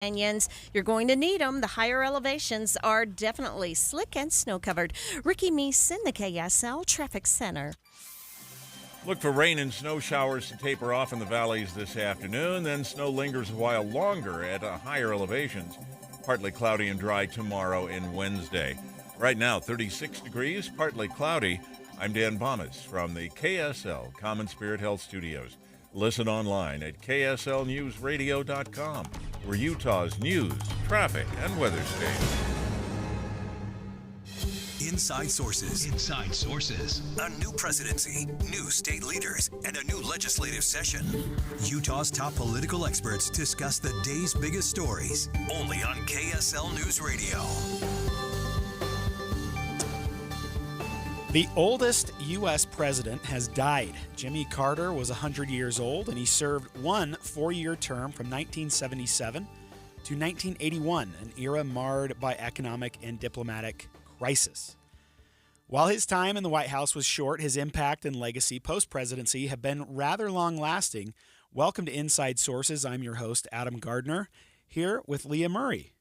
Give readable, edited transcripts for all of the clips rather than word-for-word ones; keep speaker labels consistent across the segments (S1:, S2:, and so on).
S1: Canyons. You're going to need them. The higher elevations are definitely slick and snow-covered. Ricky Meese in the KSL Traffic Center.
S2: Look for rain and snow showers to taper off in the valleys this afternoon. Then snow lingers a while longer at higher elevations. Partly cloudy and dry tomorrow and Wednesday. Right now, 36 degrees, partly cloudy. I'm Dan Bomas from the KSL Common Spirit Health Studios. Listen online at kslnewsradio.com, where Utah's news, traffic, and weather stays.
S3: Inside Sources. Inside Sources. A new presidency, new state leaders, and a new legislative session. Utah's top political experts discuss the day's biggest stories. Only on KSL News Radio.
S4: The oldest U.S. president has died. Jimmy Carter was 100 years old, and he served one 4-year term from 1977 to 1981, an era marred by economic and diplomatic crisis. While his time in the White House was short, his impact and legacy post-presidency have been rather long-lasting. Welcome to Inside Sources. I'm your host, Adam Gardner, here with Leah Murray.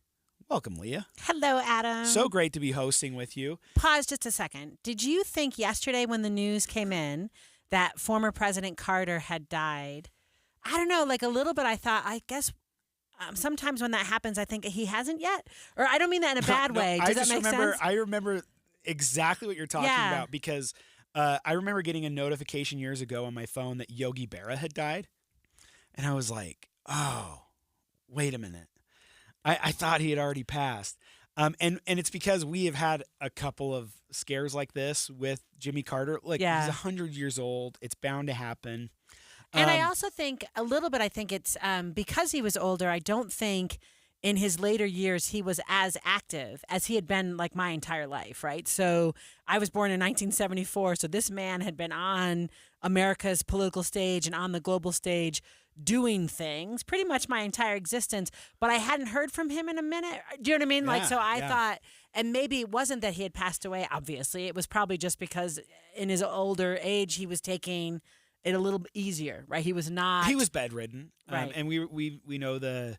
S4: Welcome, Leah.
S5: Hello, Adam.
S4: So great to be hosting with you.
S5: Pause just a second. Did you think yesterday when the news came in that former President Carter had died? I don't know, like a little bit I thought, I guess sometimes when that happens, I think he hasn't yet. Or I don't mean that in a bad way. Does that make sense?
S4: I remember exactly what you're talking about because I remember getting a notification years ago on my phone that Yogi Berra had died. And I was like, oh, wait a minute. I thought he had already passed. And it's because we have had a couple of scares like this with Jimmy Carter. Like, he's 100 years old. It's bound to happen.
S5: And I also think a little bit, I think it's because he was older, I don't think in his later years he was as active as he had been like my entire life, right? So I was born in 1974, so this man had been on America's political stage and on the global stage doing things pretty much my entire existence, but I hadn't heard from him in a minute. Do you know what I mean? I thought, and maybe it wasn't that he had passed away, obviously. It was probably just because in his older age, he was taking it a little bit easier, right? He was
S4: bedridden.
S5: Right.
S4: And we know the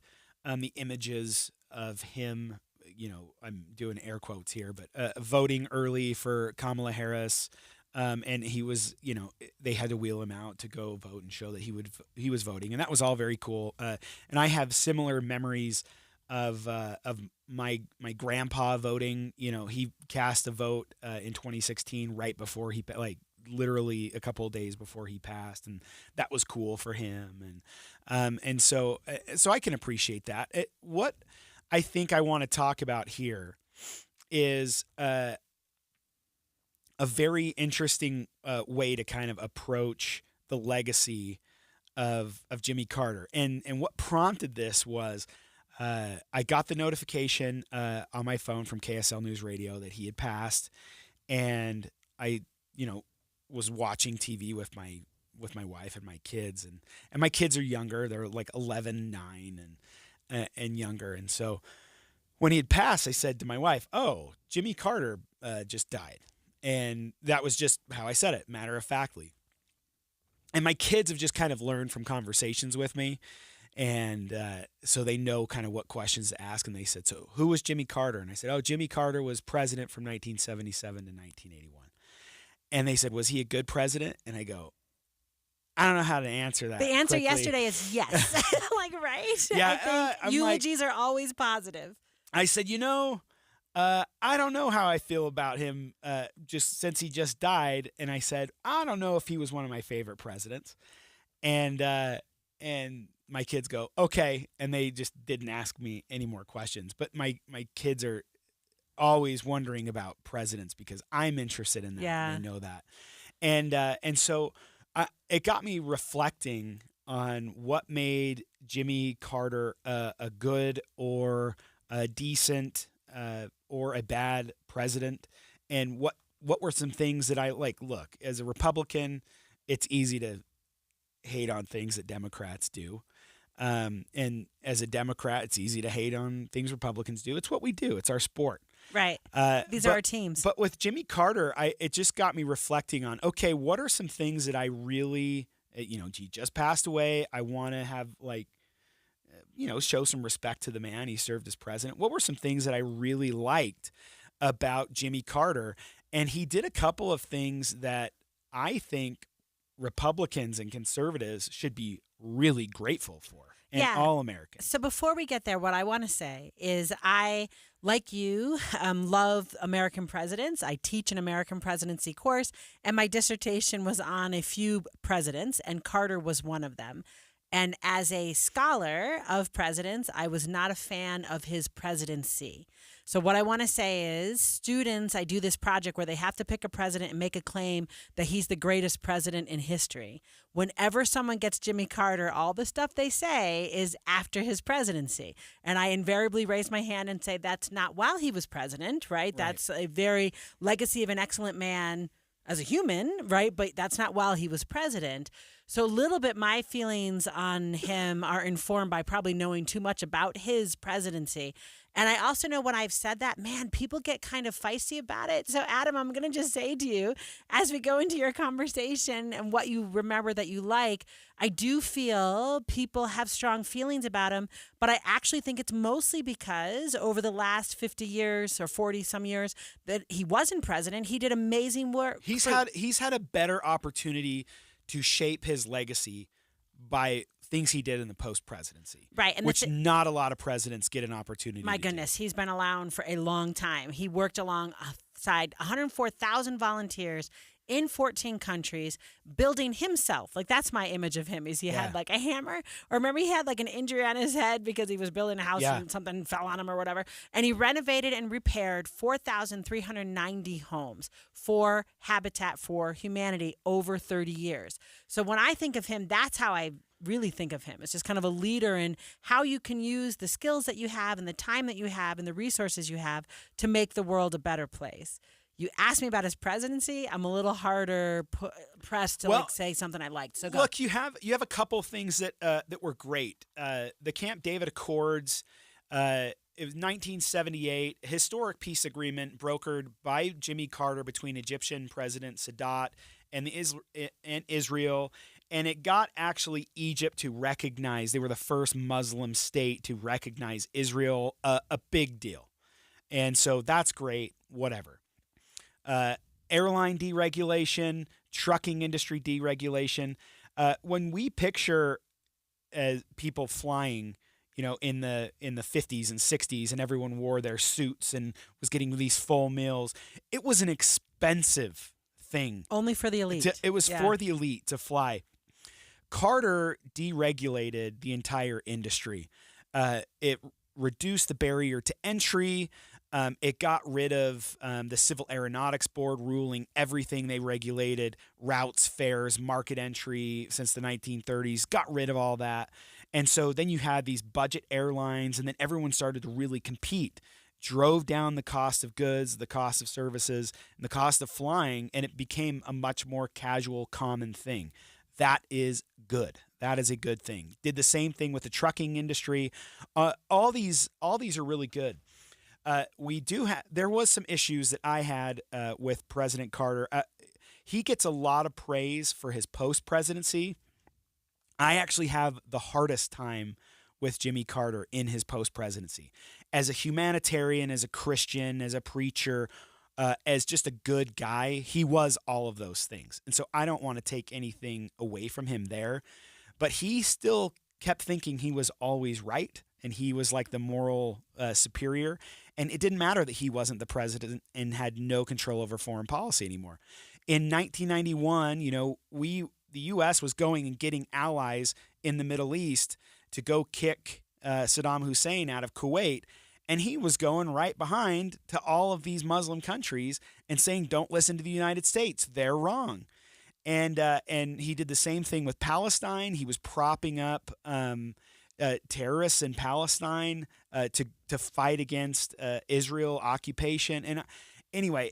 S4: images of him, you know, I'm doing air quotes here, but voting early for Kamala Harris. And he was, you know, they had to wheel him out to go vote and show that he was voting, and that was all very cool. And I have similar memories of my grandpa voting. You know, he cast a vote in 2016 right before he literally a couple of days before he passed, and that was cool for him. And so I can appreciate that. What I think I want to talk about here is a very interesting way to kind of approach the legacy of Jimmy Carter. And what prompted this was I got the notification on my phone from KSL News Radio that he had passed, and I, you know, was watching TV with my wife and my kids, and my kids are younger. They're like 11, 9 and younger. And so when he had passed, I said to my wife, "Oh, Jimmy Carter just died." And that was just how I said it, matter-of-factly. And my kids have just kind of learned from conversations with me. And so they know kind of what questions to ask. And they said, so who was Jimmy Carter? And I said, oh, Jimmy Carter was president from 1977 to 1981. And they said, was he a good president? And I go, I don't know how to answer that.
S5: The answer
S4: quickly.
S5: Yesterday is yes. Like, right?
S4: Yeah,
S5: I think eulogies are always positive.
S4: I said, you know, I don't know how I feel about him just since he just died. And I said, I don't know if he was one of my favorite presidents. And my kids go, okay. And they just didn't ask me any more questions. But my kids are always wondering about presidents because I'm interested in that.
S5: Yeah.
S4: And I know that. And so it got me reflecting on what made Jimmy Carter a good or a decent or a bad president, and what were some things that I like. Look, as a Republican, it's easy to hate on things that Democrats do, and as a Democrat, it's easy to hate on things Republicans do. It's what we do. It's our sport.
S5: Right. These are our teams.
S4: But with Jimmy Carter, it just got me reflecting on, okay, what are some things that I really, he just passed away. I want to have show some respect to the man. He served as president. What were some things that I really liked about Jimmy Carter? And he did a couple of things that I think Republicans and conservatives should be really grateful for, and all Americans.
S5: So before we get there, what I want to say is I, like you, love American presidents. I teach an American presidency course, and my dissertation was on a few presidents, and Carter was one of them. And as a scholar of presidents, I was not a fan of his presidency. So what I want to say is, students, I do this project where they have to pick a president and make a claim that he's the greatest president in history. Whenever someone gets Jimmy Carter, all the stuff they say is after his presidency. And I invariably raise my hand and say that's not while he was president, right? That's a very legacy of an excellent man as a human, right? But that's not while he was president. So a little bit my feelings on him are informed by probably knowing too much about his presidency. And I also know when I've said that, man, people get kind of feisty about it. So Adam, I'm going to just say to you, as we go into your conversation and what you remember that you like, I do feel people have strong feelings about him, but I actually think it's mostly because over the last 50 years or 40 some years that he wasn't president, he did amazing work.
S4: He's had a better opportunity to shape his legacy by things he did in the post-presidency.
S5: Right. And
S4: which not a lot of presidents get an opportunity
S5: My
S4: to
S5: goodness,
S4: do.
S5: he's been around for a long time. He worked alongside 104,000 volunteers in 14 countries, building himself. Like, that's my image of him, is he had like a hammer. Or remember he had like an injury on his head because he was building a house and something fell on him or whatever. And he renovated and repaired 4,390 homes for Habitat for Humanity over 30 years. So when I think of him, that's how I really think of him. It's just kind of a leader in how you can use the skills that you have and the time that you have and the resources you have to make the world a better place. You asked me about his presidency. I'm a little harder pressed to say something I liked. So go.
S4: Look, you have a couple things that were great. The Camp David Accords. It was 1978, historic peace agreement brokered by Jimmy Carter between Egyptian President Sadat and Israel. And it got actually Egypt to recognize, they were the first Muslim state to recognize Israel, a big deal. And so that's great, whatever. Airline deregulation, trucking industry deregulation. When we picture people flying, in the 50s and 60s, and everyone wore their suits and was getting these full meals, it was an expensive thing.
S5: Only for the elite.
S4: It was for the elite to fly. Carter deregulated the entire industry. It reduced the barrier to entry. It got rid of the Civil Aeronautics Board ruling everything they regulated, routes, fares, market entry since the 1930s, got rid of all that. And so then you had these budget airlines, and then everyone started to really compete, drove down the cost of goods, the cost of services, and the cost of flying, and it became a much more casual, common thing. That is good. That is a good thing. Did the same thing with the trucking industry. All these are really good. There was some issues that I had with President Carter. He gets a lot of praise for his post-presidency. I actually have the hardest time with Jimmy Carter in his post-presidency. As a humanitarian, as a Christian, as a preacher, as just a good guy, he was all of those things. And so I don't want to take anything away from him there. But he still kept thinking he was always right, and he was like the moral superior. And it didn't matter that he wasn't the president and had no control over foreign policy anymore. In 1991, the U.S. was going and getting allies in the Middle East to go kick Saddam Hussein out of Kuwait. And he was going right behind to all of these Muslim countries and saying, don't listen to the United States. They're wrong. And he did the same thing with Palestine. He was propping up terrorists in Palestine to fight against Israel occupation. And anyway,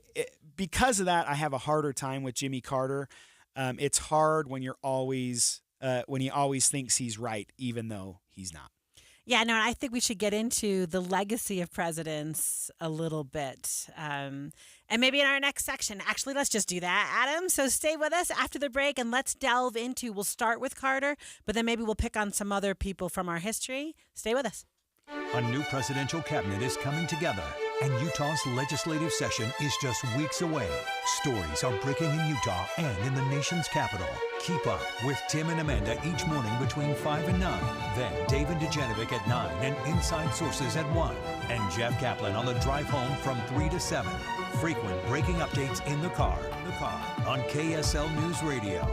S4: because of that, I have a harder time with Jimmy Carter. It's hard when he always thinks he's right, even though he's not.
S5: Yeah, no, I think we should get into the legacy of presidents a little bit. And maybe in our next section. Actually, let's just do that, Adam. So stay with us after the break and let's delve into, we'll start with Carter, but then maybe we'll pick on some other people from our history. Stay with us.
S3: A new presidential cabinet is coming together, and Utah's legislative session is just weeks away. Stories are breaking in Utah and in the nation's capital. Keep up with Tim and Amanda each morning between 5 and 9. Then Dave and Dejanovic at 9 and Inside Sources at 1. And Jeff Kaplan on the drive home from 3 to 7. Frequent breaking updates in the car on KSL News Radio.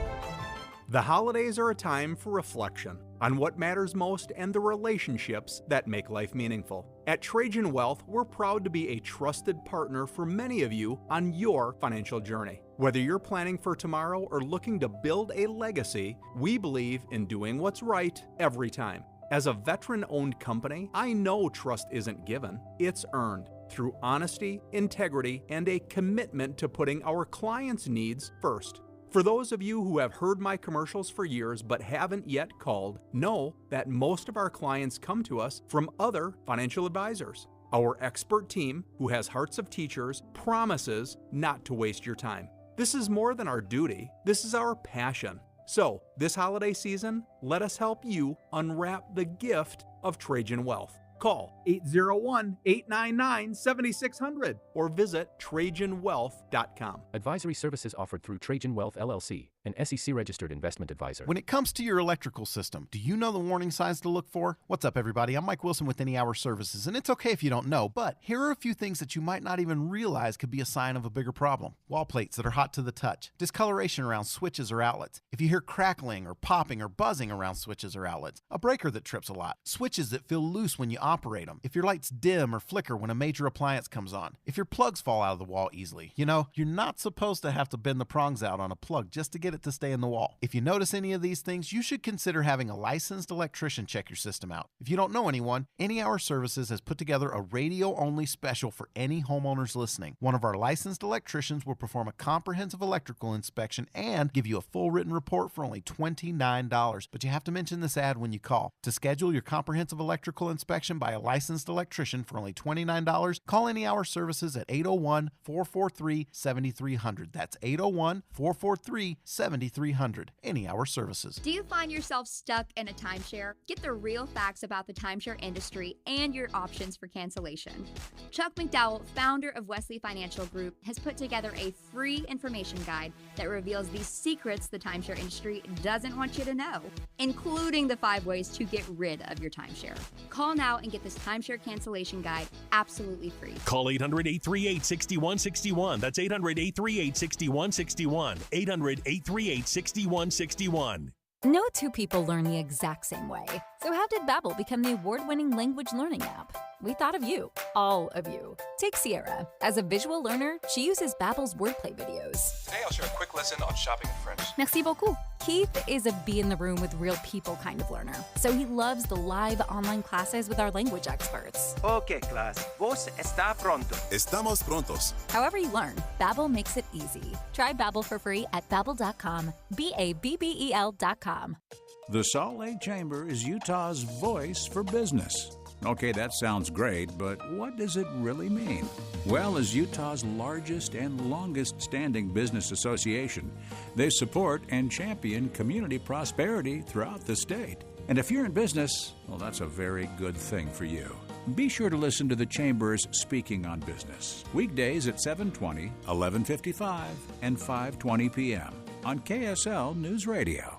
S6: The holidays are a time for reflection on what matters most and the relationships that make life meaningful. At Trajan Wealth, we're proud to be a trusted partner for many of you on your financial journey. Whether you're planning for tomorrow or looking to build a legacy, we believe in doing what's right every time. As a veteran-owned company, I know trust isn't given, it's earned through honesty, integrity, and a commitment to putting our clients' needs first. For those of you who have heard my commercials for years but haven't yet called, know that most of our clients come to us from other financial advisors. Our expert team, who has hearts of teachers, promises not to waste your time. This is more than our duty, this is our passion. So, this holiday season, let us help you unwrap the gift of Trajan Wealth. Call 801-899-7600 or visit TrajanWealth.com.
S7: Advisory services offered through Trajan Wealth LLC, an SEC-registered investment advisor.
S8: When it comes to your electrical system, do you know the warning signs to look for? What's up, everybody? I'm Mike Wilson with Any Hour Services, and it's okay if you don't know, but here are a few things that you might not even realize could be a sign of a bigger problem. Wall plates that are hot to the touch, discoloration around switches or outlets, if you hear crackling or popping or buzzing around switches or outlets, a breaker that trips a lot, switches that feel loose when you operate them, if your lights dim or flicker when a major appliance comes on, if your plugs fall out of the wall easily. You know, you're not supposed to have to bend the prongs out on a plug just to get it to stay in the wall. If you notice any of these things, you should consider having a licensed electrician check your system out. If you don't know anyone, Any Hour Services has put together a radio-only special for any homeowners listening. One of our licensed electricians will perform a comprehensive electrical inspection and give you a full written report for only $29. But you have to mention this ad when you call. To schedule your comprehensive electrical inspection by a licensed electrician for only $29, call Any Hour Services at 801-443-7300. That's 801-443-7300. Any Hour Services.
S9: Do you find yourself stuck in a timeshare? Get the real facts about the timeshare industry and your options for cancellation. Chuck McDowell, founder of Wesley Financial Group, has put together a free information guide that reveals the secrets the timeshare industry doesn't want you to know, including the 5 ways to get rid of your timeshare. Call now and get this timeshare cancellation guide absolutely free.
S10: Call 800-838-6161. That's 800-838-6161. 800-838-6161.
S11: No two people learn the exact same way. So how did Babbel become the award-winning language learning app? We thought of you, all of you. Take Sierra. As a visual learner, she uses Babbel's wordplay videos.
S12: Today I'll share a quick lesson on shopping in French.
S11: Merci beaucoup. Keith is a be in the room with real people kind of learner. So he loves the live online classes with our language experts.
S13: Okay, class. Vos está pronto.
S14: Estamos prontos.
S11: However you learn, Babbel makes it easy. Try Babbel for free at Babbel.com. BABBEL.com.
S15: The Salt Lake Chamber is Utah's voice for business. Okay, that sounds great, but what does it really mean? Well, as Utah's largest and longest-standing business association, they support and champion community prosperity throughout the state. And if you're in business, well, that's a very good thing for you. Be sure to listen to the Chamber's Speaking on Business, weekdays at 7:20, 11:55, and 5:20 p.m. on KSL News Radio.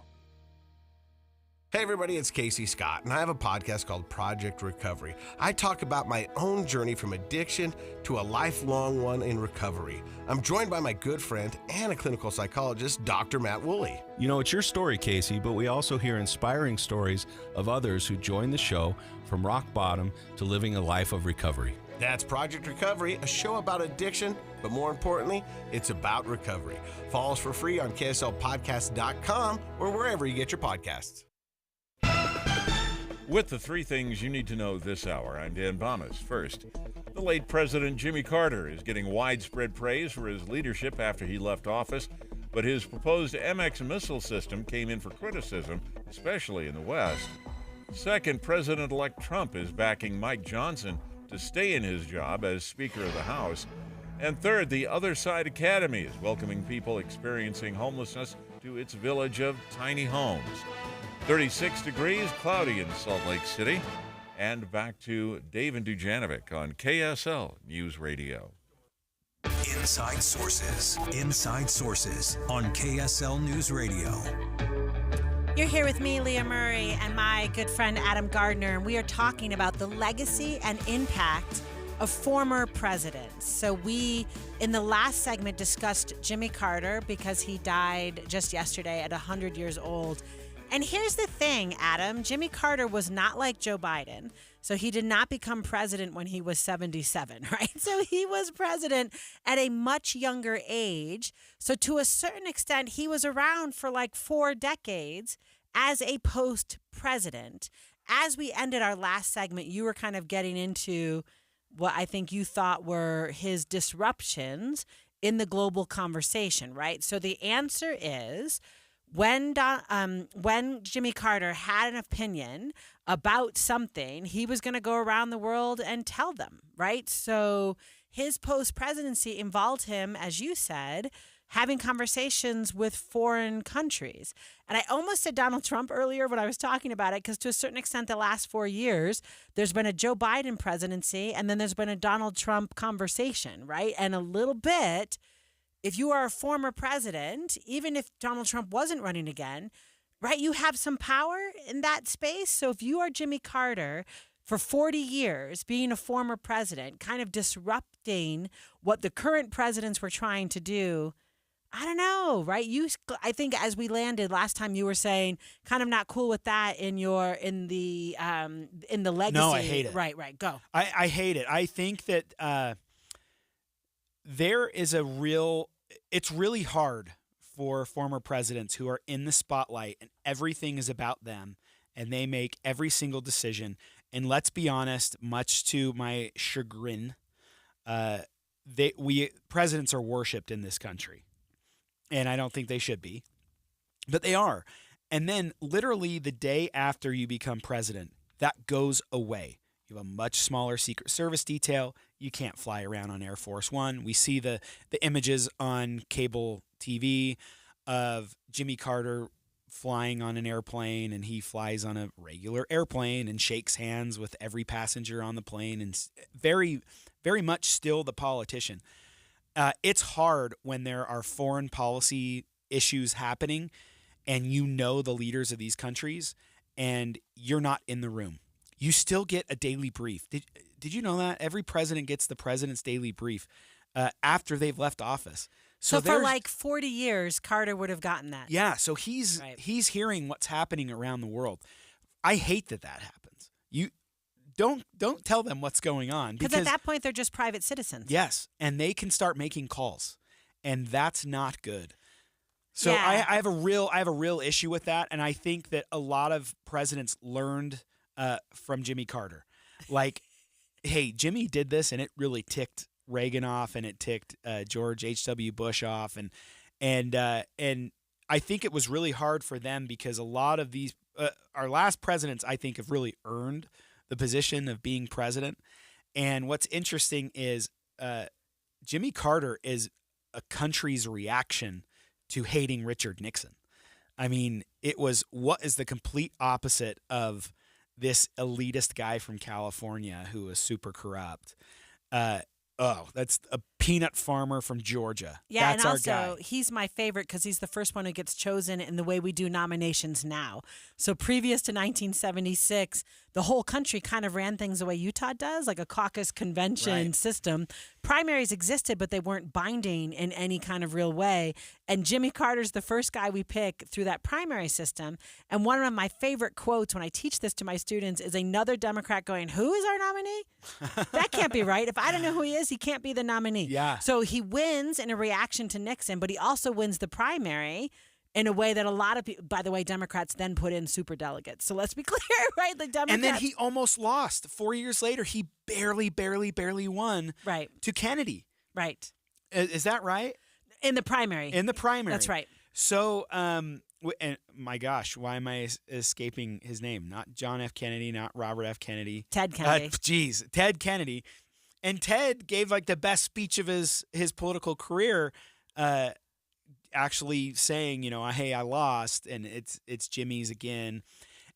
S16: Hey everybody, it's Casey Scott, and I have a podcast called Project Recovery. I talk about my own journey from addiction to a lifelong one in recovery. I'm joined by my good friend and a clinical psychologist, Dr. Matt Woolley.
S17: You know, it's your story, Casey, but we also hear inspiring stories of others who joined the show from rock bottom to living a life of recovery.
S16: That's Project Recovery, a show about addiction, but more importantly, it's about recovery. Follow us for free on KSLpodcast.com or wherever you get your podcasts.
S2: With the 3 things you need to know this hour, I'm Dan Bomas. First, the late President Jimmy Carter is getting widespread praise for his leadership after he left office, but his proposed MX missile system came in for criticism, especially in the West. Second, President-elect Trump is backing Mike Johnson to stay in his job as Speaker of the House. And third, the Other Side Academy is welcoming people experiencing homelessness to its village of tiny homes. 36 degrees, cloudy in Salt Lake City. And back to Dave and Dujanovic on KSL News Radio.
S3: Inside Sources. Inside Sources on KSL News Radio.
S5: You're here with me, Leah Murray, and my good friend Adam Gardner, and we are talking about the legacy and impact of former presidents. So we, in the last segment, discussed Jimmy Carter because he died just yesterday at 100 years old. And here's the thing, Adam. Jimmy Carter was not like Joe Biden. So he did not become president when he was 77, right? So he was president at a much younger age. So to a certain extent, he was around for like 4 decades as a post-president. As we ended our last segment, you were kind of getting into what I think you thought were his disruptions in the global conversation, right? So the answer is when Jimmy Carter had an opinion about something, he was going to go around the world and tell them, right? So his post-presidency involved him, as you said, having conversations with foreign countries. And I almost said Donald Trump earlier when I was talking about it, because to a certain extent, the last 4 years, there's been a Joe Biden presidency, and then there's been a Donald Trump conversation, right? And a little bit, if you are a former president, even if Donald Trump wasn't running again, right, you have some power in that space. So if you are Jimmy Carter for 40 years, being a former president, kind of disrupting what the current presidents were trying to do, I don't know, right? I think as we landed last time, you were saying kind of not cool with that in the legacy.
S4: No, I hate it.
S5: Right. Go.
S4: I hate it. I think that there is it's really hard for former presidents who are in the spotlight and everything is about them and they make every single decision. And let's be honest, much to my chagrin, presidents are worshipped in this country. And I don't think they should be, but they are. And then literally the day after you become president, that goes away. You have a much smaller Secret Service detail. You can't fly around on Air Force One. We see the images on cable TV of Jimmy Carter flying on an airplane, and he flies on a regular airplane and shakes hands with every passenger on the plane, and very, very much still the politician. It's hard when there are foreign policy issues happening and you know the leaders of these countries and you're not in the room. You still get a daily brief. Did you know that? Every president gets the president's daily brief after they've left office.
S5: So for like 40 years, Carter would have gotten that.
S4: Yeah, so he's hearing what's happening around the world. I hate that happens. You don't tell them what's going on
S5: because at that point they're just private citizens.
S4: Yes, and they can start making calls, and that's not good. So
S5: yeah.
S4: I have a real issue with that, and I think that a lot of presidents learned from Jimmy Carter. Like, hey, Jimmy did this, and it really ticked Reagan off, and it ticked George H.W. Bush off, and I think it was really hard for them because a lot of these our last presidents, I think, have really earned the position of being president. And what's interesting is Jimmy Carter is a country's reaction to hating Richard Nixon. I mean, it was what is the complete opposite of this elitist guy from California who was super corrupt. That's a peanut farmer from Georgia.
S5: Yeah,
S4: that's
S5: and also
S4: our guy.
S5: He's my favorite because he's the first one who gets chosen in the way we do nominations now. So previous to 1976, the whole country kind of ran things the way Utah does, like a caucus convention system. Primaries existed, but they weren't binding in any kind of real way. And Jimmy Carter's the first guy we pick through that primary system. And one of my favorite quotes when I teach this to my students is another Democrat going, "Who is our nominee? That can't be right. If I don't know who he is, he can't be the nominee."
S4: Yeah.
S5: So he wins in a reaction to Nixon, but he also wins the primary in a way that a lot of people, by the way, Democrats then put in superdelegates. So let's be clear, right? The Democrats.
S4: And then he almost lost. 4 years later, he barely won to Kennedy.
S5: Right.
S4: Is that right?
S5: In the primary.
S4: In the primary.
S5: That's right.
S4: So And my gosh, why am I escaping his name? Not John F. Kennedy, not Robert F. Kennedy.
S5: Ted Kennedy.
S4: Ted Kennedy. And Ted gave like the best speech of his political career, actually saying, hey, I lost, and it's Jimmy's again.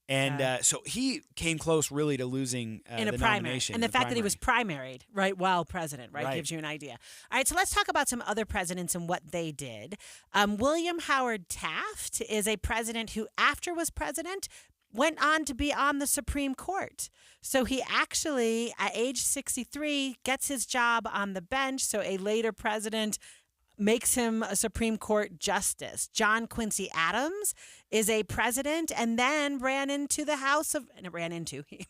S4: And so he came close really to losing
S5: in a
S4: the
S5: primary.
S4: nomination.
S5: And the fact that he was primaried, right, while president, right, gives you an idea. All right, so let's talk about some other presidents and what they did. William Howard Taft is a president who, after was president, went on to be on the Supreme Court. So he actually, at age 63, gets his job on the bench. So a later president makes him a Supreme Court justice. John Quincy Adams is a president and then ran into the House of,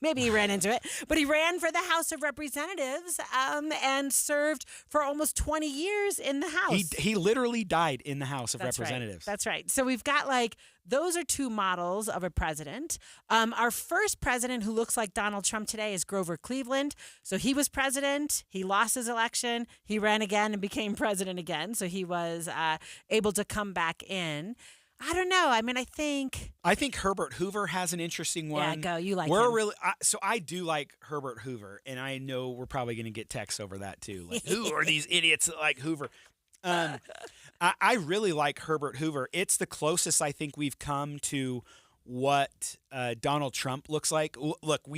S5: maybe he ran into it, but he ran for the House of Representatives and served for almost 20 years in the House.
S4: He literally died in the House of Representatives.
S5: That's right. So we've got those are two models of a president. Our first president who looks like Donald Trump today is Grover Cleveland. So he was president. He lost his election. He ran again and became president again. So he was able to come back in. I don't know. I mean, I think
S4: Herbert Hoover has an interesting one.
S5: Yeah, go. You like
S4: we're
S5: him.
S4: Really, so I do like Herbert Hoover, and I know we're probably going to get texts over that too. Like, who are these idiots that like Hoover? I really like Herbert Hoover. It's the closest I think we've come to what Donald Trump looks like. Look,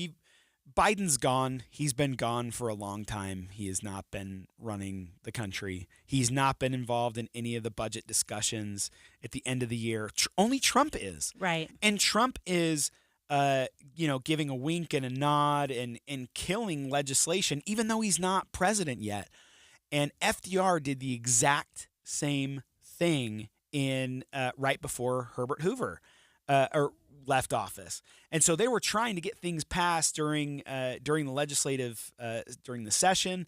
S4: Biden's gone. He's been gone for a long time. He has not been running the country. He's not been involved in any of the budget discussions at the end of the year. Only Trump is.
S5: Right.
S4: And Trump is, giving a wink and a nod and killing legislation, even though he's not president yet. And FDR did the exact same thing in right before Herbert Hoover left office. And so they were trying to get things passed during the legislative during the session,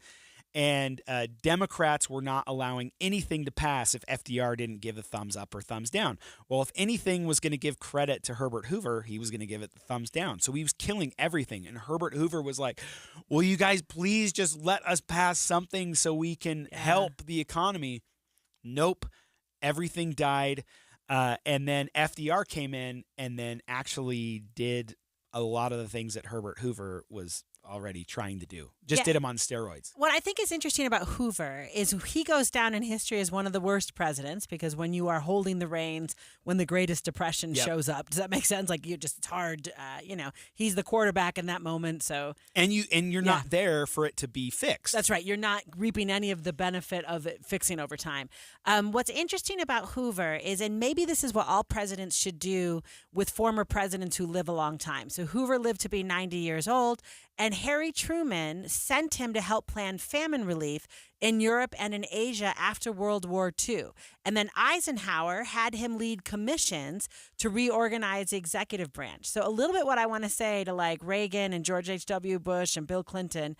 S4: and Democrats were not allowing anything to pass if FDR didn't give a thumbs up or thumbs down. Well, if anything was going to give credit to Herbert Hoover, he was going to give it the thumbs down. So he was killing everything. And Herbert Hoover was like, "Will you guys please just let us pass something so we can help the economy?" Nope. Everything died. And then FDR came in and then actually did a lot of the things that Herbert Hoover was already trying to do. Just did them on steroids.
S5: What I think is interesting about Hoover is he goes down in history as one of the worst presidents, because when you are holding the reins when the Greatest Depression shows up, does that make sense? Like, it's hard, he's the quarterback in that moment. So
S4: and you're not there for it to be fixed.
S5: That's right. You're not reaping any of the benefit of it fixing over time. What's interesting about Hoover is, and maybe this is what all presidents should do with former presidents who live a long time. So Hoover lived to be 90 years old, and Harry Truman sent him to help plan famine relief in Europe and in Asia after World War II. And then Eisenhower had him lead commissions to reorganize the executive branch. So a little bit what I want to say to like Reagan and George H.W. Bush and Bill Clinton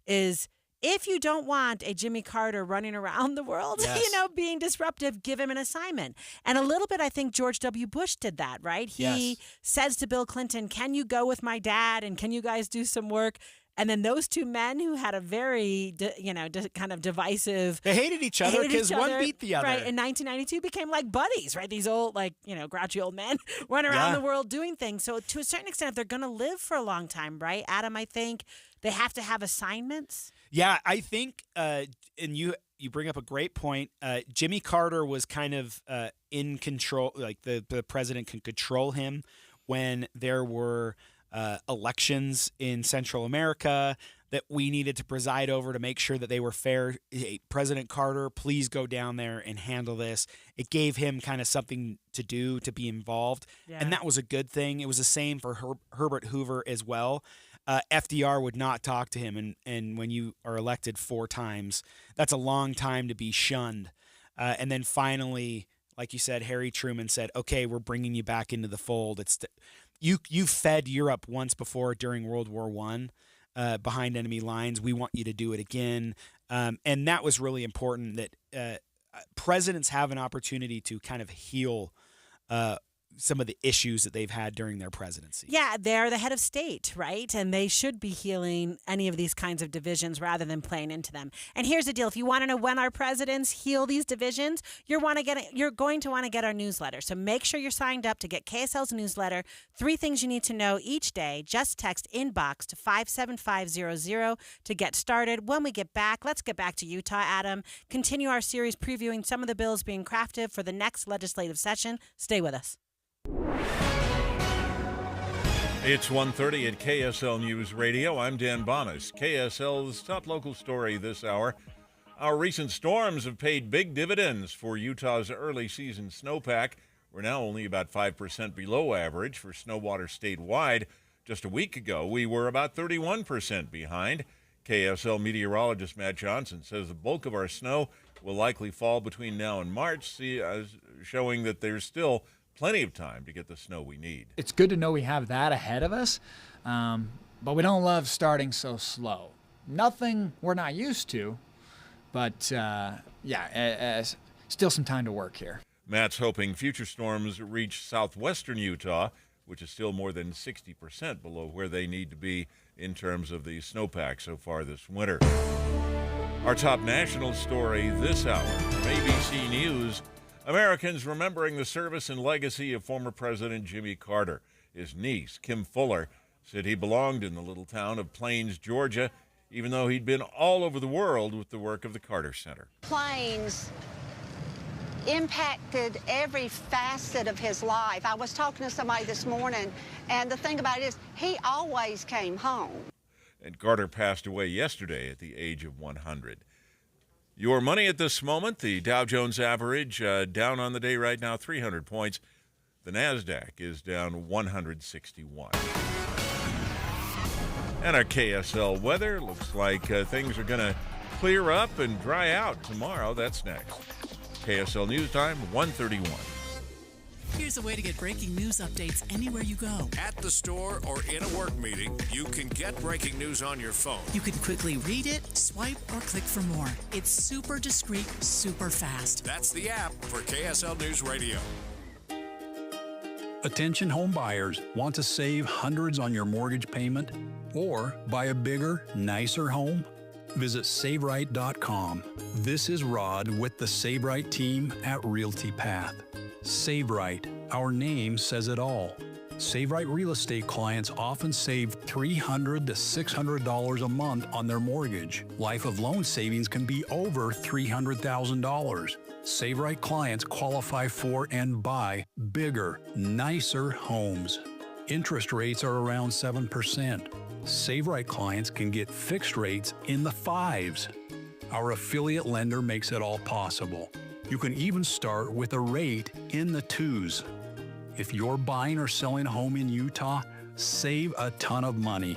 S5: is, if you don't want a Jimmy Carter running around the world, being disruptive, give him an assignment. And a little bit, I think George W. Bush did that, right? He says to Bill Clinton, "Can you go with my dad? And can you guys do some work?" And then those two men who had a very, kind of divisive...
S4: They hated each other because one beat the other.
S5: Right, in 1992 became like buddies, right? These old, grouchy old men run around the world doing things. So to a certain extent, if they're going to live for a long time, right, Adam, I think they have to have assignments.
S4: Yeah, I think, and you bring up a great point. Jimmy Carter was kind of in control, like the president can control him when there were elections in Central America that we needed to preside over to make sure that they were fair. Hey, President Carter, please go down there and handle this. It gave him kind of something to do, to be involved. Yeah. And that was a good thing. It was the same for Herbert Hoover as well. FDR would not talk to him. And when you are elected 4 times, that's a long time to be shunned. And then finally, like you said, Harry Truman said, "Okay, we're bringing you back into the fold." You fed Europe once before during World War I behind enemy lines. We want you to do it again. And that was really important, that presidents have an opportunity to kind of heal some of the issues that they've had during their presidency.
S5: Yeah, they're the head of state, right? And they should be healing any of these kinds of divisions rather than playing into them. And here's the deal. If you want to know when our presidents heal these divisions, you're going to want to get our newsletter. So make sure you're signed up to get KSL's newsletter. 3 things you need to know each day. Just text inbox to 57500 to get started. When we get back, let's get back to Utah, Adam. Continue our series previewing some of the bills being crafted for the next legislative session. Stay with us.
S2: It's 1:30 at KSL News Radio. I'm Dan Bonas. KSL's top local story this hour. Our recent storms have paid big dividends for Utah's early season snowpack. We're now only about 5% below average for snowwater statewide. Just a week ago, we were about 31% behind. KSL meteorologist Matt Johnson says the bulk of our snow will likely fall between now and March, showing that there's still plenty of time to get the snow we need.
S10: It's good to know we have that ahead of us, but we don't love starting so slow. Nothing we're not used to, but still some time to work here.
S2: Matt's hoping future storms reach southwestern Utah, which is still more than 60% below where they need to be in terms of the snowpack so far this winter. Our top national story this hour from ABC News. Americans remembering the service and legacy of former President Jimmy Carter. His niece, Kim Fuller, said he belonged in the little town of Plains, Georgia, even though he'd been all over the world with the work of the Carter Center.
S14: Plains impacted every facet of his life. I was talking to somebody this morning, and the thing about it is he always came home.
S2: And Carter passed away yesterday at the age of 100. Your money at this moment, the Dow Jones average down on the day right now, 300 points. The NASDAQ is down 161. And our KSL weather looks like things are going to clear up and dry out tomorrow. That's next. KSL News Time, 1:31.
S18: Here's a way to get breaking news updates anywhere you go.
S19: At the store or in a work meeting, you can get breaking news on your phone.
S18: You can quickly read it, swipe, or click for more. It's super discreet, super fast.
S19: That's the app for KSL News Radio.
S15: Attention home buyers, want to save hundreds on your mortgage payment or buy a bigger, nicer home? Visit SaveRight.com. This is Rod with the SaveRight team at Realty Path. SaveRight, our name says it all. SaveRight real estate clients often save $300 to $600 a month on their mortgage. Life of loan savings can be over $300,000. SaveRight clients qualify for and buy bigger, nicer homes. Interest rates are around 7%. SaveRight clients can get fixed rates in the 5s. Our affiliate lender makes it all possible. You can even start with a rate in the 2s. If you're buying or selling a home in Utah, save a ton of money.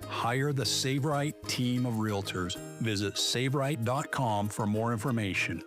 S15: Hire the SaveRight team of realtors. Visit SaveRight.com for more information.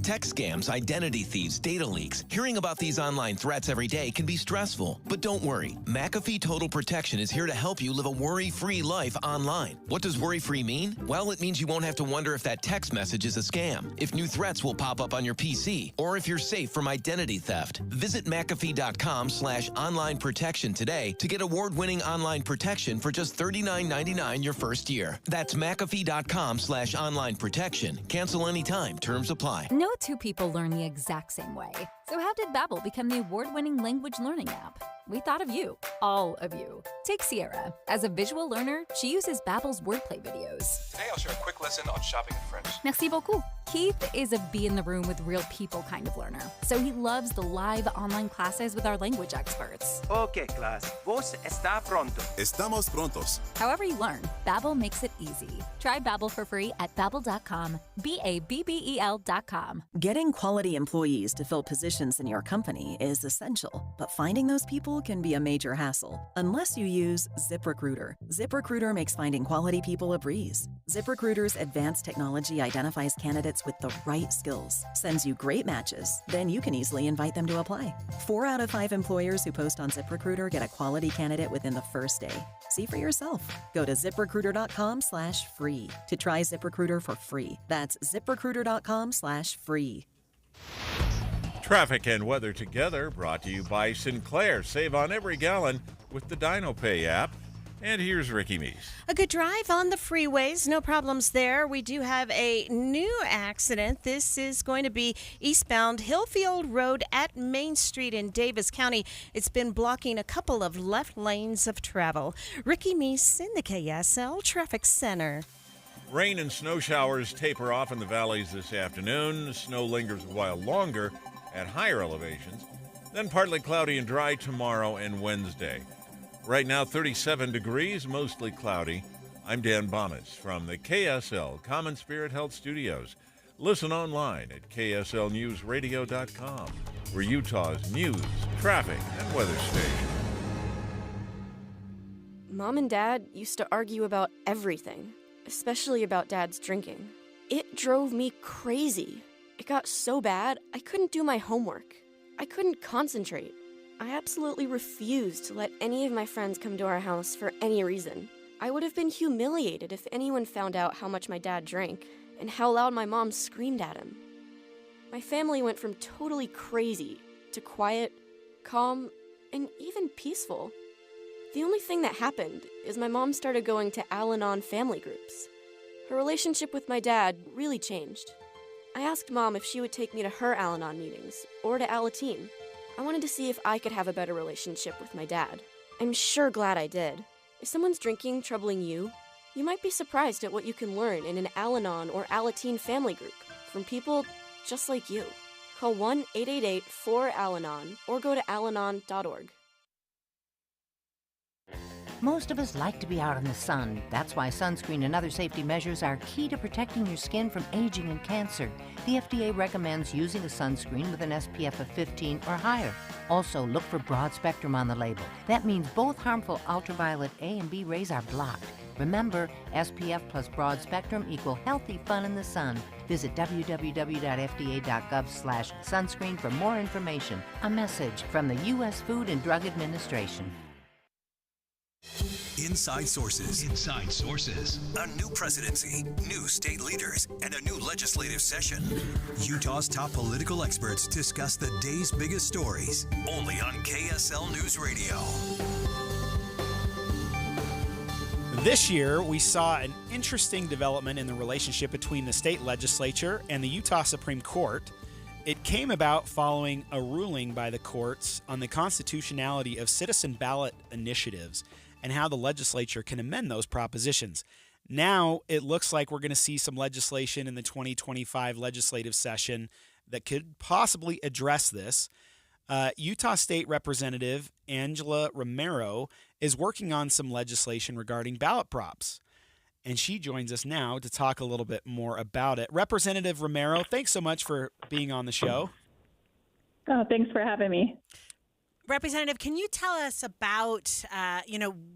S20: Tech scams, identity thieves, data leaks. Hearing about these online threats every day can be stressful. But don't worry. McAfee Total Protection is here to help you live a worry-free life online. What does worry-free mean? Well, it means you won't have to wonder if that text message is a scam, if new threats will pop up on your PC, or if you're safe from identity theft. Visit McAfee.com/online protection today to get award-winning online protection for just $39.99 your first year. That's McAfee.com/online protection. Cancel anytime. Terms apply.
S11: No two people learn the exact same way. So how did Babbel become the award-winning language learning app? We thought of you, all of you. Take Sierra. As a visual learner, she uses Babbel's wordplay videos.
S12: Today I'll share a quick lesson on shopping in French.
S11: Merci beaucoup. Keith is a be in the room with real people kind of learner, so he loves the live online classes with our language experts.
S13: Okay, class. ¿Vos está pronto?
S21: Estamos prontos.
S11: However you learn, Babbel makes it easy. Try Babbel for free at Babbel.com. Babbel.com.
S22: Getting quality employees to fill positions in your company is essential, but finding those people can be a major hassle unless you use ZipRecruiter. ZipRecruiter makes finding quality people a breeze. ZipRecruiter's advanced technology identifies candidates with the right skills, sends you great matches, then you can easily invite them to apply. 4 out of 5 employers who post on ZipRecruiter get a quality candidate within the first day. See for yourself. Go to ZipRecruiter.com/free to try ZipRecruiter for free. That's ZipRecruiter.com/free.
S2: Traffic and weather together, brought to you by Sinclair. Save on every gallon with the DinoPay app. And here's Ricky Meese.
S1: A good drive on the freeways, no problems there. We do have a new accident. This is going to be eastbound Hillfield Road at Main Street in Davis County. It's been blocking a couple of left lanes of travel. Ricky Meese in the KSL Traffic Center.
S2: Rain and snow showers taper off in the valleys this afternoon. Snow lingers a while longer at higher elevations. Then partly cloudy and dry tomorrow and Wednesday. Right now, 37 degrees, mostly cloudy. I'm Dan Bomis from the KSL Common Spirit Health Studios. Listen online at kslnewsradio.com. We're Utah's news, traffic, and weather station.
S21: Mom and Dad used to argue about everything, especially about Dad's drinking. It drove me crazy. It got so bad, I couldn't do my homework. I couldn't concentrate. I absolutely refused to let any of my friends come to our house for any reason. I would have been humiliated if anyone found out how much my dad drank and how loud my mom screamed at him. My family went from totally crazy to quiet, calm, and even peaceful. The only thing that happened is my mom started going to Al-Anon family groups. Her relationship with my dad really changed. I asked Mom if she would take me to her Al-Anon meetings or to Alateen. I wanted to see if I could have a better relationship with my dad. I'm sure glad I did. If someone's drinking troubling you, you might be surprised at what you can learn in an Al-Anon or Alateen family group from people just like you. Call 1-888-4-ALANON or go to alanon.org.
S23: Most of us like to be out in the sun. That's why sunscreen and other safety measures are key to protecting your skin from aging and cancer. The FDA recommends using a sunscreen with an SPF of 15 or higher. Also, look for broad spectrum on the label. That means both harmful ultraviolet A and B rays are blocked. Remember, SPF plus broad spectrum equal healthy fun in the sun. Visit www.fda.gov/sunscreen for more information. A message from the U.S. Food and Drug Administration.
S3: Inside Sources. Inside Sources. A new presidency, new state leaders, and a new legislative session. Utah's top political experts discuss the day's biggest stories. Only on KSL News Radio.
S4: This year, we saw an interesting development in the relationship between the state legislature and the Utah Supreme Court. It came about following a ruling by the courts on the constitutionality of citizen ballot initiatives and how the legislature can amend those propositions. Now, it looks like we're going to see some legislation in the 2025 legislative session that could possibly address this. Utah State Representative Angela Romero is working on some legislation regarding ballot props, and she joins us now to talk a little bit more about it. Representative Romero, thanks so much for being on the show.
S24: Oh, thanks for having me.
S5: Representative, can you tell us about,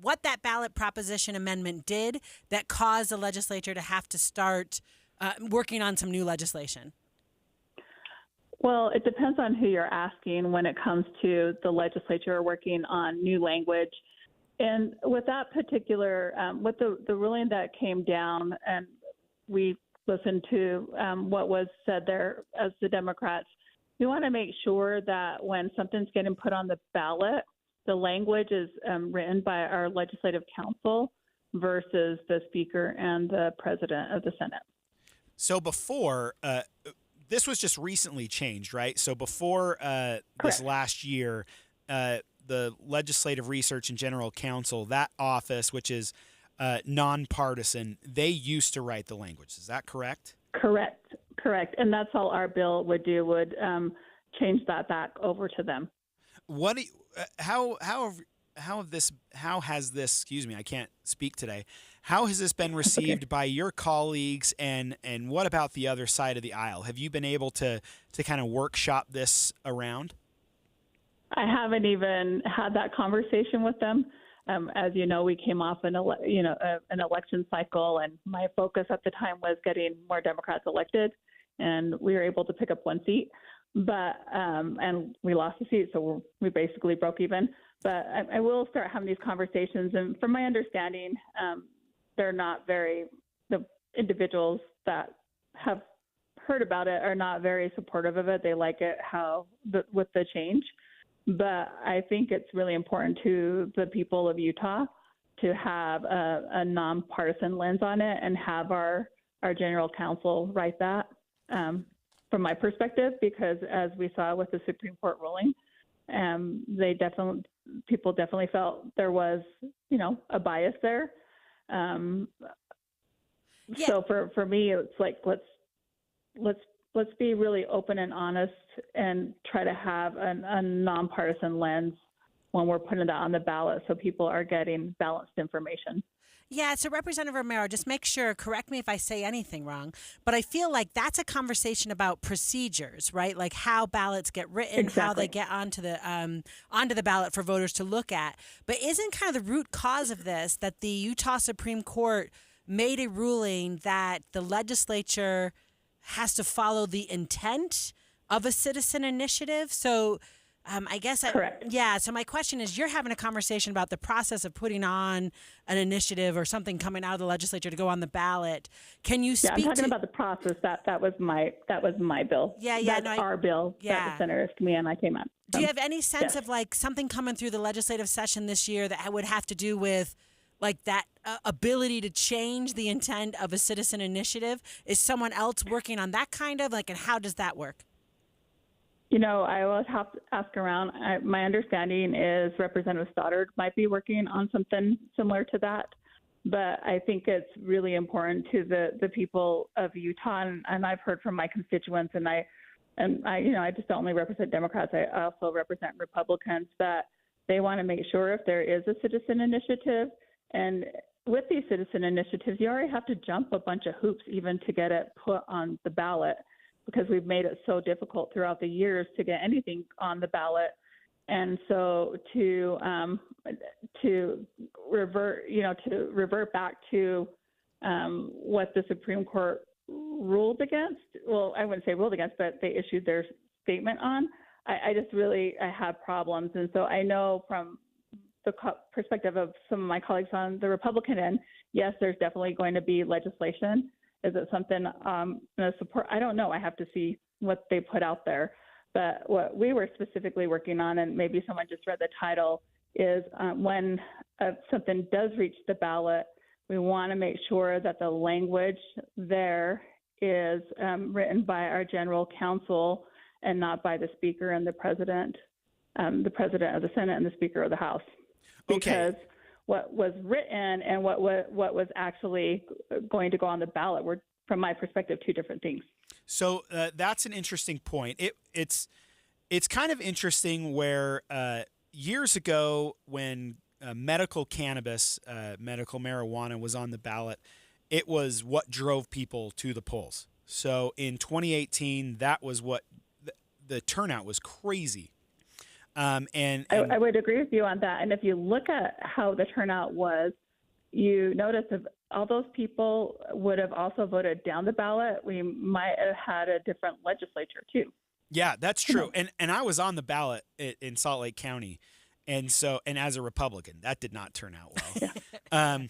S5: what that ballot proposition amendment did that caused the legislature to have to start working on some new legislation?
S24: Well, it depends on who you're asking when it comes to the legislature working on new language. And with that particular, with the ruling that came down, and we listened to what was said there as the Democrats, we want to make sure that when something's getting put on the ballot, the language is written by our legislative council versus the Speaker and the President of the Senate.
S4: So before, this was just recently changed, right? So before this last year, the Legislative Research and General Counsel, that office, which is nonpartisan, they used to write the language. Is that correct?
S24: Correct. And that's all our bill would do, would change that back over to them.
S4: How has this, excuse me, I can't speak today. How has this been received by your colleagues, and what about the other side of the aisle? Have you been able to kind of workshop this around?
S24: I haven't even had that conversation with them. As you know, we came off an election cycle, and my focus at the time was getting more Democrats elected, and we were able to pick up one seat, but and we lost a seat, so we basically broke even. But I will start having these conversations, and from my understanding, they're not the individuals that have heard about it are not very supportive of it. They like it with the change. But I think it's really important to the people of Utah to have a nonpartisan lens on it and have our general counsel write that from my perspective, because as we saw with the Supreme Court ruling, people definitely felt there was, a bias there. So for me, it's like, let's be really open and honest and try to have a nonpartisan lens when we're putting that on the ballot so people are getting balanced information.
S5: Yeah, so Representative Romero, just make sure, correct me if I say anything wrong, but I feel like that's a conversation about procedures, right? Like how ballots get written, how they get onto the ballot for voters to look at. But isn't kind of the root cause of this that the Utah Supreme Court made a ruling that the legislature has to follow the intent of a citizen initiative? So I guess
S24: correct.
S5: Yeah. So my question is, you're having a conversation about the process of putting on an initiative or something coming out of the legislature to go on the ballot. Can you speak?
S24: Yeah, I'm talking about the process. That was my bill. That's our bill that the senators me and I came up.
S5: Do you have any sense of like something coming through the legislative session this year that would have to do with like that ability to change the intent of a citizen initiative? Is someone else working on that kind of and how does that work?
S24: I always have to ask around. My understanding is Representative Stoddard might be working on something similar to that, but I think it's really important to the people of Utah, and I've heard from my constituents, and I just don't only represent Democrats, I also represent Republicans, that they want to make sure if there is a citizen initiative, and with these citizen initiatives, you already have to jump a bunch of hoops even to get it put on the ballot, because we've made it so difficult throughout the years to get anything on the ballot. And so to revert back to what the Supreme Court ruled against, well, I wouldn't say ruled against, but they issued their statement on, I have problems. And so I know from the perspective of some of my colleagues on the Republican end, yes, there's definitely going to be legislation. Is it something support? I don't know. I have to see what they put out there. But what we were specifically working on, and maybe someone just read the title, is when something does reach the ballot, we want to make sure that the language there is written by our general counsel and not by the Speaker and the President of the Senate and the Speaker of the House. Because what was written and what was actually going to go on the ballot were, from my perspective, two different things.
S4: So that's an interesting point. It's kind of interesting where years ago when medical cannabis, medical marijuana was on the ballot, it was what drove people to the polls. So in 2018, that was what the turnout was crazy. I
S24: would agree with you on that. And if you look at how the turnout was, you notice if all those people would have also voted down the ballot, we might have had a different legislature too.
S4: Yeah, that's true. And I was on the ballot in Salt Lake County. And as a Republican, that did not turn out well.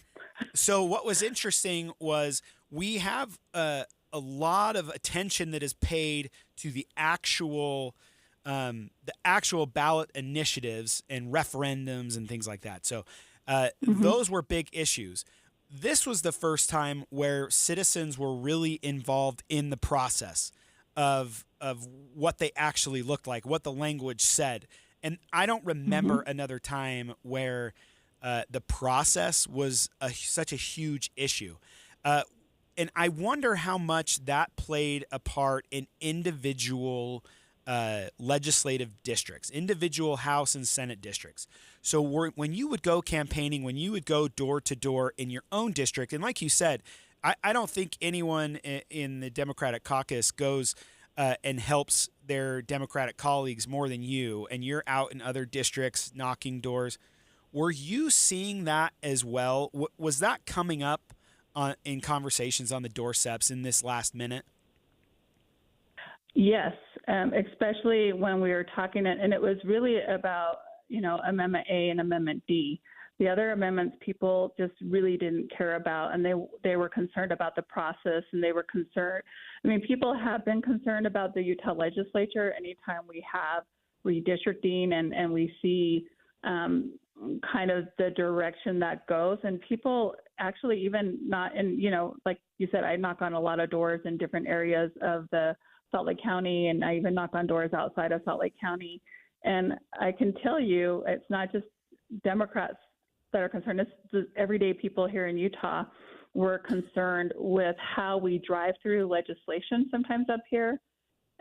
S4: So what was interesting was we have a lot of attention that is paid to the actual ballot initiatives and referendums and things like that. So those were big issues. This was the first time where citizens were really involved in the process of what they actually looked like, what the language said. And I don't remember another time where the process was such a huge issue. And I wonder how much that played a part in individual legislative districts, individual House and Senate districts. So when you would go campaigning, when you would go door to door in your own district, and like you said, I don't think anyone in the Democratic caucus goes and helps their Democratic colleagues more than you, and you're out in other districts knocking doors. Were you seeing that as well? Was that coming up in conversations on the doorsteps in this last minute?
S24: Yes, especially when we were talking, and it was really about, Amendment A and Amendment D. The other amendments people just really didn't care about, and they were concerned about the process, and they were concerned. I mean, people have been concerned about the Utah legislature anytime we have redistricting and we see kind of the direction that goes. And people actually even not in, like you said, I knock on a lot of doors in different areas of the Salt Lake County, and I even knock on doors outside of Salt Lake County. And I can tell you, it's not just Democrats that are concerned. It's the everyday people here in Utah. We're concerned with how we drive through legislation sometimes up here,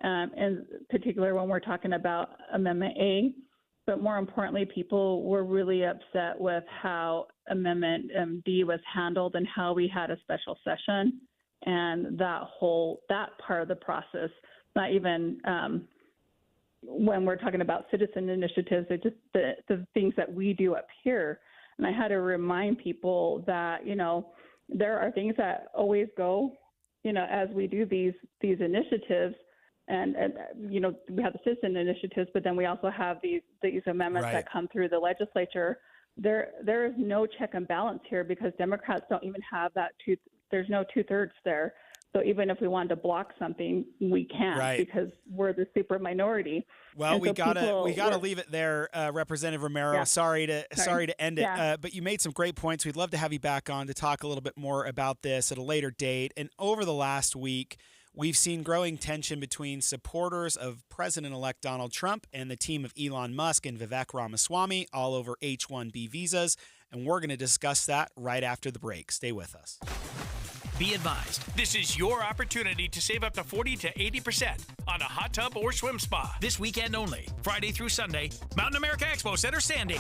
S24: in particular when we're talking about Amendment A. But more importantly, people were really upset with how Amendment D was handled and how we had a special session and that part of the process. Not even when we're talking about citizen initiatives, it's just the things that we do up here. And I had to remind people that, there are things that always go, as we do these initiatives. And we have the citizen initiatives, but then we also have these amendments
S4: Right.
S24: that come through the legislature. There is no check and balance here because Democrats don't even have that there's no 2/3 there. So even if we wanted to block something, we can't
S4: Right.
S24: because we're the super minority.
S4: Well,
S24: And
S4: we
S24: so
S4: gotta
S24: people
S4: leave it there, Representative Romero.
S24: Yeah.
S4: Sorry to end it,
S24: Yeah.
S4: but you made some great points. We'd love to have you back on to talk a little bit more about this at a later date. And over the last week, we've seen growing tension between supporters of President-elect Donald Trump and the team of Elon Musk and Vivek Ramaswamy all over H-1B visas, and we're going to discuss that right after the break. Stay with us.
S6: Be advised, this is your opportunity to save up to 40 to 80% on a hot tub or swim spa this weekend only, Friday through Sunday, Mountain America Expo Center, Sandy.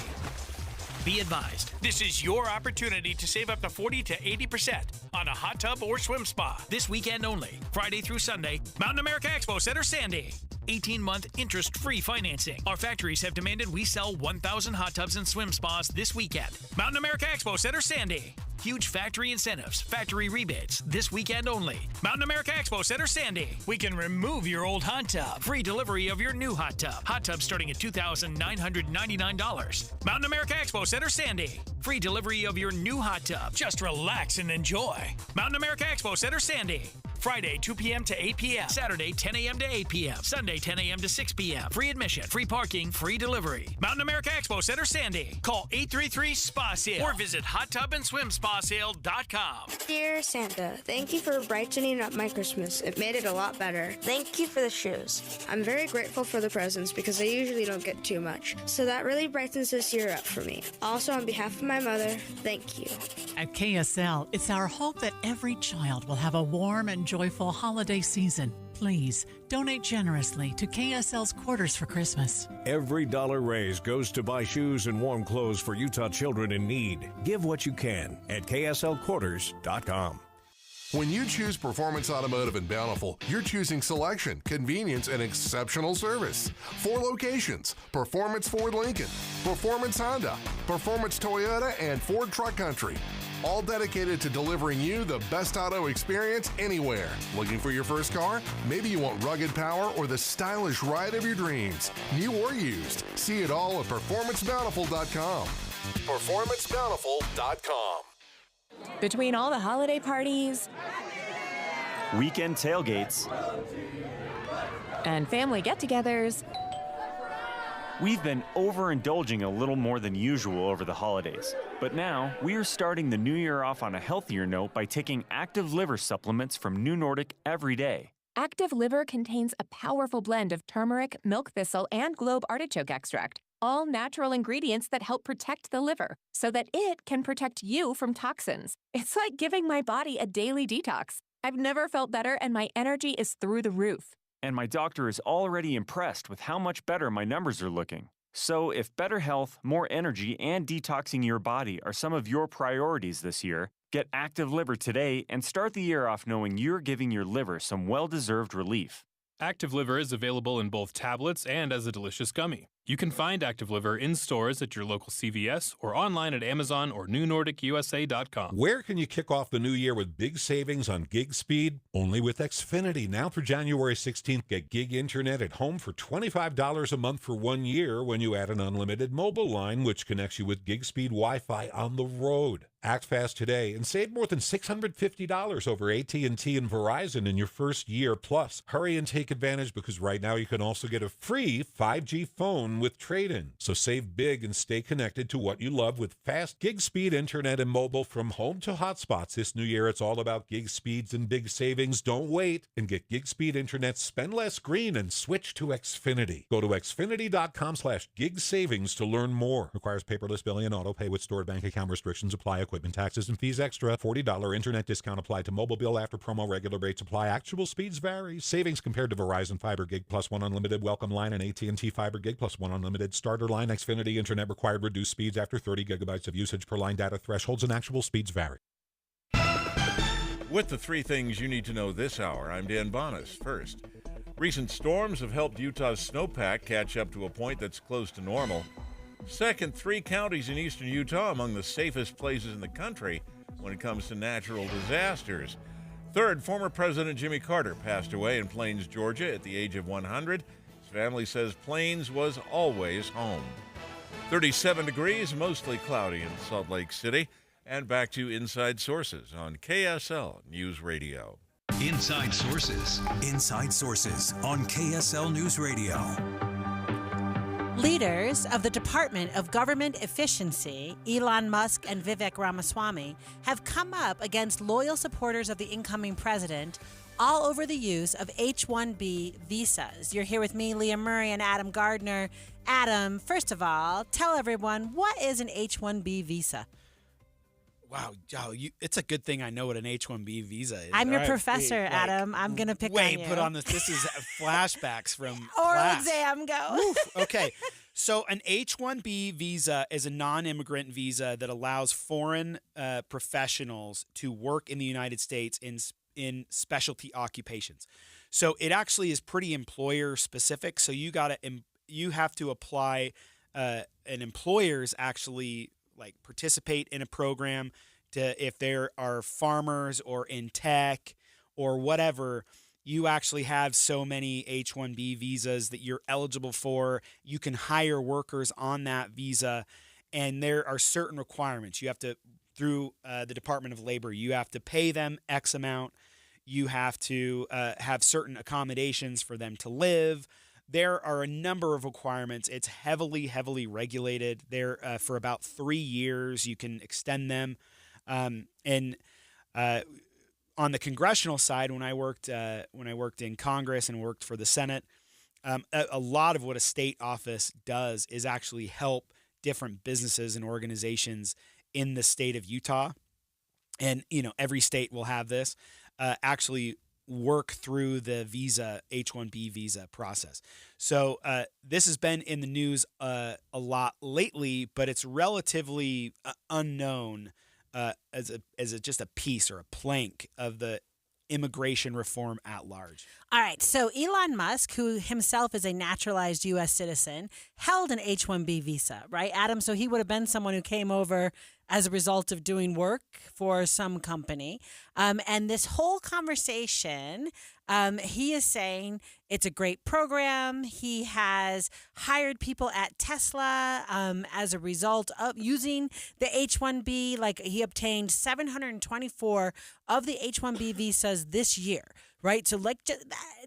S6: Be advised, this is your opportunity to save up to 40 to 80% on a hot tub or swim spa this weekend only, Friday through Sunday, Mountain America Expo Center, Sandy. 18-month interest-free financing. Our factories have demanded we sell 1,000 hot tubs and swim spas this weekend. Mountain America Expo Center, Sandy. Huge factory incentives, factory rebates, this weekend only. Mountain America Expo Center, Sandy. We can remove your old hot tub. Free delivery of your new hot tub. Hot tub starting at $2,999. Mountain America Expo Center, Sandy. Free delivery of your new hot tub. Just relax and enjoy. Mountain America Expo Center, Sandy. Friday, 2 p.m. to 8 p.m. Saturday, 10 a.m. to 8 p.m. Sunday, 10 a.m. to 6 p.m. Free admission, free parking, free delivery. Mountain America Expo Center, Sandy. Call 833-SPA-SALE or visit hottubandSwimSpaSale.com.
S7: Dear Santa, thank you for brightening up my Christmas. It made it a lot better. Thank you for the shoes. I'm very grateful for the presents because I usually don't get too much. So that really brightens this year up for me. Also, on behalf of my mother, thank you.
S18: At KSL, it's our hope that every child will have a warm and joyful holiday season. Please donate generously to KSL's Quarters for Christmas.
S8: Every dollar raised goes to buy shoes and warm clothes for Utah children in need. Give what you can at kslquarters.com.
S9: When you choose Performance Automotive in Bountiful, you're choosing selection, convenience, and exceptional service. 4 locations: Performance Ford Lincoln, Performance Honda, Performance Toyota, and Ford Truck Country. All dedicated to delivering you the best auto experience anywhere. Looking for your first car? Maybe you want rugged power or the stylish ride of your dreams. New or used. See it all at PerformanceBountiful.com. PerformanceBountiful.com.
S25: Between all the holiday parties,
S26: weekend tailgates,
S25: and family get-togethers,
S26: we've been overindulging a little more than usual over the holidays. But now, we are starting the new year off on a healthier note by taking active liver supplements from New Nordic every day.
S25: Active Liver contains a powerful blend of turmeric, milk thistle, and globe artichoke extract, all natural ingredients that help protect the liver so that it can protect you from toxins. It's like giving my body a daily detox. I've never felt better, and my energy is through the roof.
S26: And my doctor is already impressed with how much better my numbers are looking. So if better health, more energy, and detoxing your body are some of your priorities this year, get Active Liver today and start the year off knowing you're giving your liver some well-deserved relief.
S27: Active Liver is available in both tablets and as a delicious gummy.
S10: You can find Active Liver in stores at your local CVS or online at Amazon or NewNordicUSA.com.
S14: Where can you kick off the new year with big savings on gig speed? Only with Xfinity. Now through January 16th, get gig internet at home for $25 a month for 1 year when you add an unlimited mobile line, which connects you with gig speed Wi-Fi on the road. Act fast today and save more than $650 over AT&T and Verizon in your first year. Plus, hurry and take advantage because right now you can also get a free 5G phone with trade-in. So save big and stay connected to what you love with fast gig speed internet and mobile from home to hotspots. This new year, it's all about gig speeds and big savings. Don't wait and get gig speed internet, spend less green, and switch to Xfinity. Go to xfinity.com/gig savings to learn more. Requires paperless billing and auto pay with stored bank account restrictions apply. Equipment taxes and fees extra. $40 internet discount applied to mobile bill after promo. Regular rates apply. Actual speeds vary. Savings compared to Verizon Fiber Gig Plus 1 unlimited welcome line and AT&T Fiber Gig Plus 1 unlimited starter line. Xfinity internet required reduced speeds after 30 gigabytes of usage per line. Data thresholds and actual speeds vary.
S2: With the three things you need to know this hour, I'm Dan Bonas. First, recent storms have helped Utah's snowpack catch up to a point that's close to normal. Second, 3 counties in eastern Utah among the safest places in the country when it comes to natural disasters. Third, former President Jimmy Carter passed away in Plains, Georgia at the age of 100. His family says Plains was always home. 37 degrees, mostly cloudy in Salt Lake City. And back to Inside Sources on KSL News Radio.
S3: Inside Sources. Inside Sources on KSL News Radio.
S5: Leaders of the Department of Government Efficiency, Elon Musk and Vivek Ramaswamy, have come up against loyal supporters of the incoming president all over the use of H-1B visas. You're here with me, Leah Murray, and Adam Gardner. Adam, first of all, tell everyone, what is an H-1B visa?
S4: Wow, it's a good thing I know what an H-1B visa is.
S5: I'm your professor, Adam. I'm going to pick on you.
S4: Put on this. This is flashbacks from
S5: oral
S4: class.
S5: exam, go.
S4: Oof, okay. So an H-1B visa is a non-immigrant visa that allows foreign professionals to work in the United States in specialty occupations. So it actually is pretty employer specific. So you have to apply. An employers actually participate in a program to, if there are farmers or in tech or whatever, you actually have so many H-1B visas that you're eligible for. You can hire workers on that visa, and there are certain requirements. You have to, through the Department of Labor, you have to pay them X amount. You have to have certain accommodations for them to live. There are a number of requirements. It's heavily, heavily regulated. They're for about 3 years. You can extend them. And on the congressional side, when I worked in Congress and worked for the Senate, a lot of what a state office does is actually help different businesses and organizations in the state of Utah. And every state will have this. Actually work through the H-1B visa process. So this has been in the news a lot lately, but it's relatively unknown as just a piece or a plank of the immigration reform at large.
S5: All right, so Elon Musk, who himself is a naturalized U.S. citizen, held an H-1B visa, right, Adam? So he would have been someone who came over as a result of doing work for some company. And this whole conversation, he is saying it's a great program. He has hired people at Tesla as a result of using the H-1B. Like, he obtained 724 of the H-1B visas this year, right? So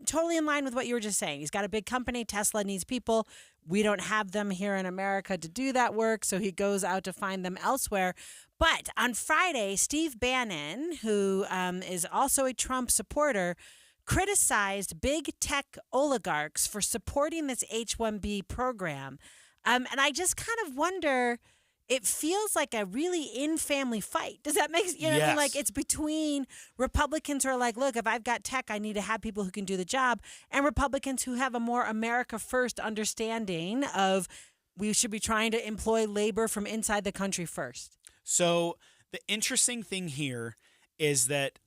S5: totally in line with what you were just saying. He's got a big company. Tesla needs people. We don't have them here in America to do that work, so he goes out to find them elsewhere. But on Friday, Steve Bannon, who is also a Trump supporter, criticized big tech oligarchs for supporting this H-1B program. And I just kind of wonder, it feels like a really in-family fight. Does that make sense? You know what I mean? Like, it's between Republicans who are like, look, if I've got tech, I need to have people who can do the job, and Republicans who have a more America-first understanding of we should be trying to employ labor from inside the country first.
S4: So the interesting thing here is that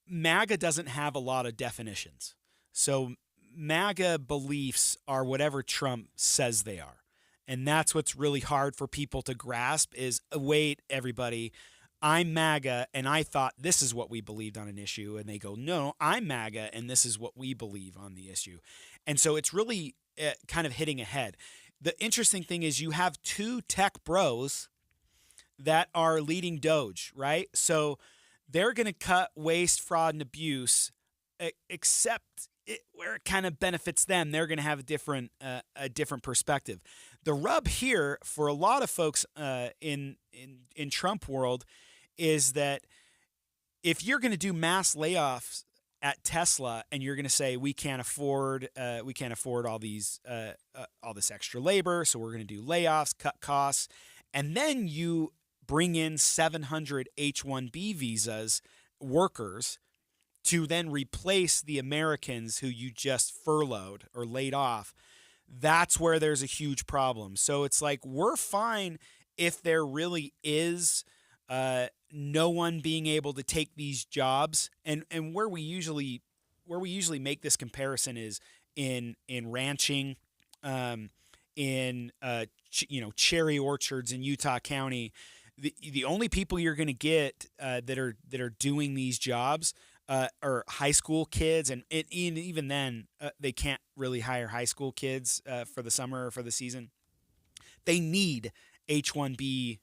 S4: MAGA doesn't have a lot of definitions. So MAGA beliefs are whatever Trump says they are. And that's what's really hard for people to grasp is, wait, everybody, I'm MAGA, and I thought this is what we believed on an issue. And they go, no, I'm MAGA, and this is what we believe on the issue. And so it's really kind of hitting a head. The interesting thing is you have two tech bros that are leading Doge, right? So they're going to cut waste, fraud, and abuse, except where it kind of benefits them. They're going to have a different perspective. The rub here for a lot of folks in Trump world is that if you're going to do mass layoffs at Tesla and you're going to say we can't afford all this extra labor, so we're going to do layoffs, cut costs, and then you bring in 700 H-1B visas workers to then replace the Americans who you just furloughed or laid off, that's where there's a huge problem. So it's like we're fine if there really is no one being able to take these jobs, and where we usually make this comparison is in ranching, cherry orchards in Utah County. The only people you're going to get that are doing these jobs are high school kids, and even then they can't really hire high school kids for the summer or for the season. They need H-1B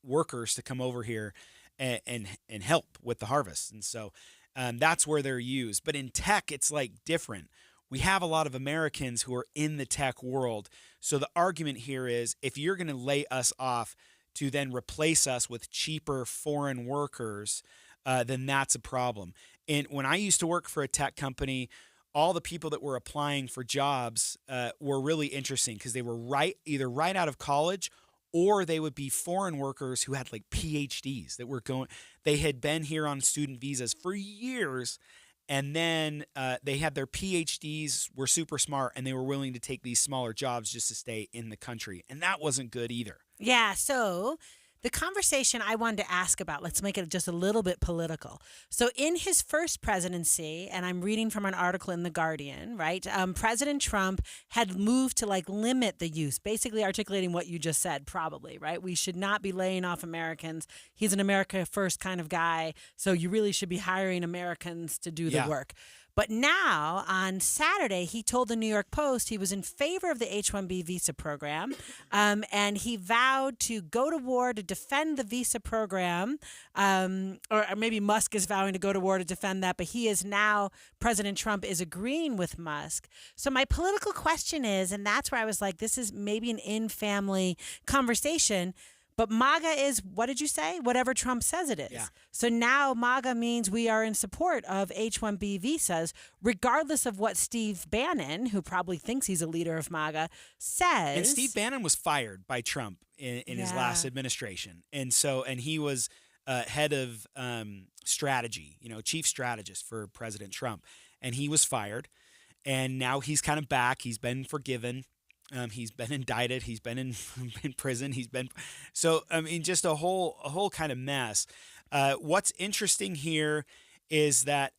S4: workers to come over here and help with the harvest, and so that's where they're used. But in tech, it's like different. We have a lot of Americans who are in the tech world, so the argument here is if you're going to lay us off to then replace us with cheaper foreign workers, then that's a problem. And when I used to work for a tech company, all the people that were applying for jobs were really interesting because they were either right out of college, or they would be foreign workers who had like PhDs that were they had been here on student visas for years. And then they had their PhDs, were super smart, and they were willing to take these smaller jobs just to stay in the country. And that wasn't good either.
S5: Yeah, so the conversation I wanted to ask about, let's make it just a little bit political. So in his first presidency, and I'm reading from an article in The Guardian, right? President Trump had moved to limit the use, basically articulating what you just said, probably, right? We should not be laying off Americans. He's an America first kind of guy, so you really should be hiring Americans to do the work. But now, on Saturday, he told the New York Post he was in favor of the H-1B visa program, and he vowed to go to war to defend the visa program, or maybe Musk is vowing to go to war to defend that, but President Trump is agreeing with Musk. So my political question is, and that's where I was like, this is maybe an in-family conversation, but MAGA is, what did you say? Whatever Trump says it is.
S4: Yeah.
S5: So now MAGA means we are in support of H-1B visas, regardless of what Steve Bannon, who probably thinks he's a leader of MAGA, says.
S4: And Steve Bannon was fired by Trump in his last administration. And he was head of strategy, chief strategist for President Trump. And he was fired. And now he's kind of back. He's been forgiven. He's been indicted. He's been in prison. Just a whole kind of mess. What's interesting here is that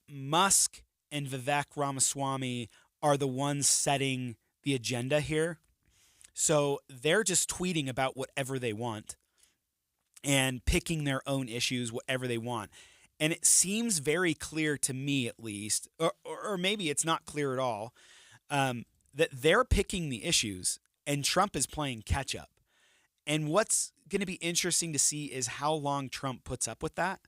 S4: Musk and Vivek Ramaswamy are the ones setting the agenda here. So they're just tweeting about whatever they want and picking their own issues, whatever they want. And it seems very clear to me, at least, or maybe it's not clear at all, that they're picking the issues and Trump is playing catch up. And what's going to be interesting to see is how long Trump puts up with that,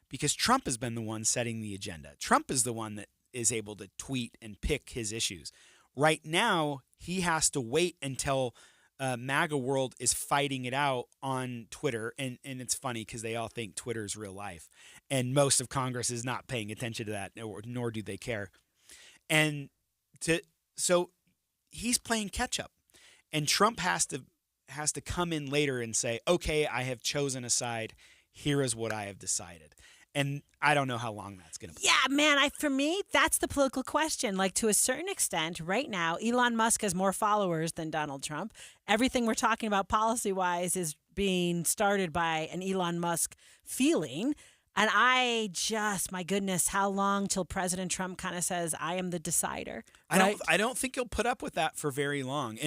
S4: because Trump has been the one setting the agenda. Trump is the one that is able to tweet and pick his issues. Right now, he has to wait until MAGA world is fighting it out on Twitter. And it's funny because they all think Twitter is real life. And most of Congress is not paying attention to that, nor do they care. So he's playing catch up, and Trump has to come in later and say, okay, I have chosen a side. Here is what I have decided. And I don't know how long that's going to be.
S5: Yeah, man, for me, that's the political question. To a certain extent, right now, Elon Musk has more followers than Donald Trump. Everything we're talking about policy-wise is being started by an Elon Musk feeling. And my goodness, how long till President Trump kind of says, I am the decider? Right?
S4: I don't think he'll put up with that for very long.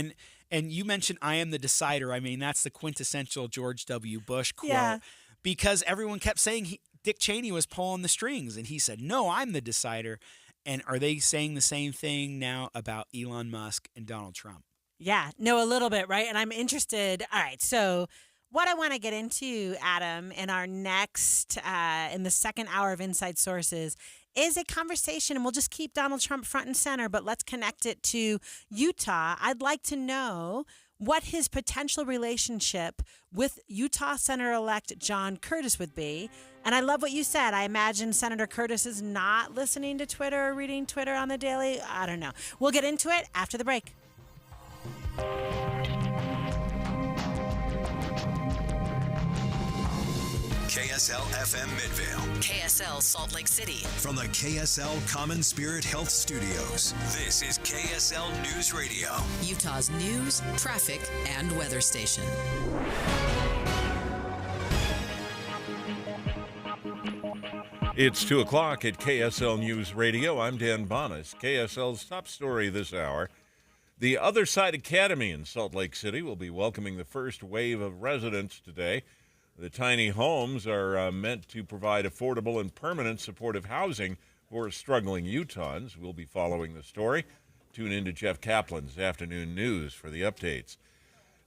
S4: And you mentioned I am the decider. I mean, that's the quintessential George W. Bush quote. Because everyone kept saying Dick Cheney was pulling the strings, and he said, no, I'm the decider. And are they saying the same thing now about Elon Musk and Donald Trump?
S5: Yeah, no, a little bit, right? And I'm interested. All right, so what I want to get into, Adam, in our next, in the second hour of Inside Sources, is a conversation, and we'll just keep Donald Trump front and center, but let's connect it to Utah. I'd like to know what his potential relationship with Utah Senator-elect John Curtis would be. And I love what you said. I imagine Senator Curtis is not listening to Twitter or reading Twitter on the daily. I don't know. We'll get into it after the break.
S3: KSL FM Midvale.
S12: KSL Salt Lake City.
S3: From the KSL Common Spirit Health Studios, this is KSL News Radio.
S12: Utah's news, traffic, and weather station.
S2: It's 2 o'clock at KSL News Radio. I'm Dan Bonas. KSL's top story this hour. The Other Side Academy in Salt Lake City will be welcoming the first wave of residents today. The tiny homes are meant to provide affordable and permanent supportive housing for struggling Utahns. We'll be following the story. Tune in to Jeff Kaplan's afternoon news for the updates.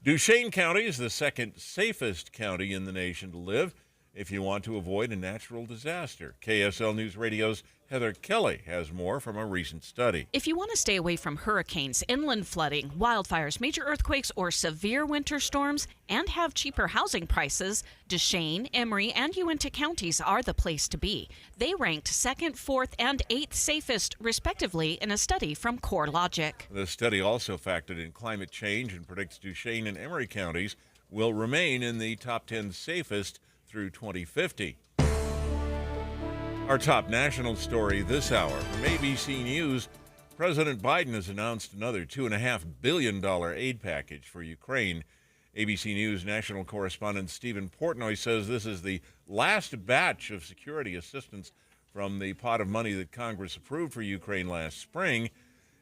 S2: Duchesne County is the second safest county in the nation to live if you want to avoid a natural disaster. KSL News Radio's Heather Kelly has more from a recent study.
S15: If you want to stay away from hurricanes, inland flooding, wildfires, major earthquakes, or severe winter storms, and have cheaper housing prices, Duchesne, Emery, and Uinta counties are the place to be. They ranked 2nd, 4th, and 8th safest, respectively, in a study from CoreLogic.
S2: The study also factored in climate change and predicts Duchesne and Emery counties will remain in the top 10 safest through 2050. Our top national story this hour from ABC News. President Biden has announced another $2.5 billion aid package for Ukraine. ABC News national correspondent Stephen Portnoy says this is the last batch of security assistance from the pot of money that Congress approved for Ukraine last spring.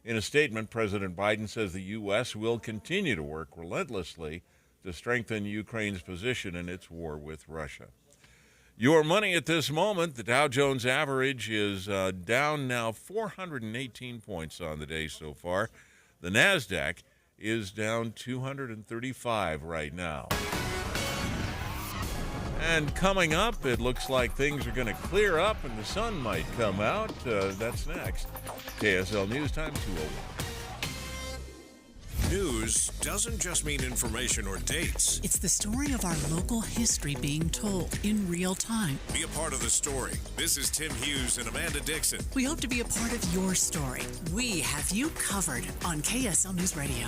S2: In a statement, President Biden says the U.S. will continue to work relentlessly to strengthen Ukraine's position in its war with Russia. Your money at this moment, the Dow Jones average is down now 418 points on the day so far. The NASDAQ is down 235 right now. And coming up, it looks like things are going to clear up and the sun might come out. That's next. KSL News Time 2:01.
S8: News doesn't just mean information or dates.
S18: It's the story of our local history being told in real time.
S8: Be a part of the story. This is Tim Hughes and Amanda Dixon.
S18: We hope to be a part of your story. We have you covered on KSL News Radio.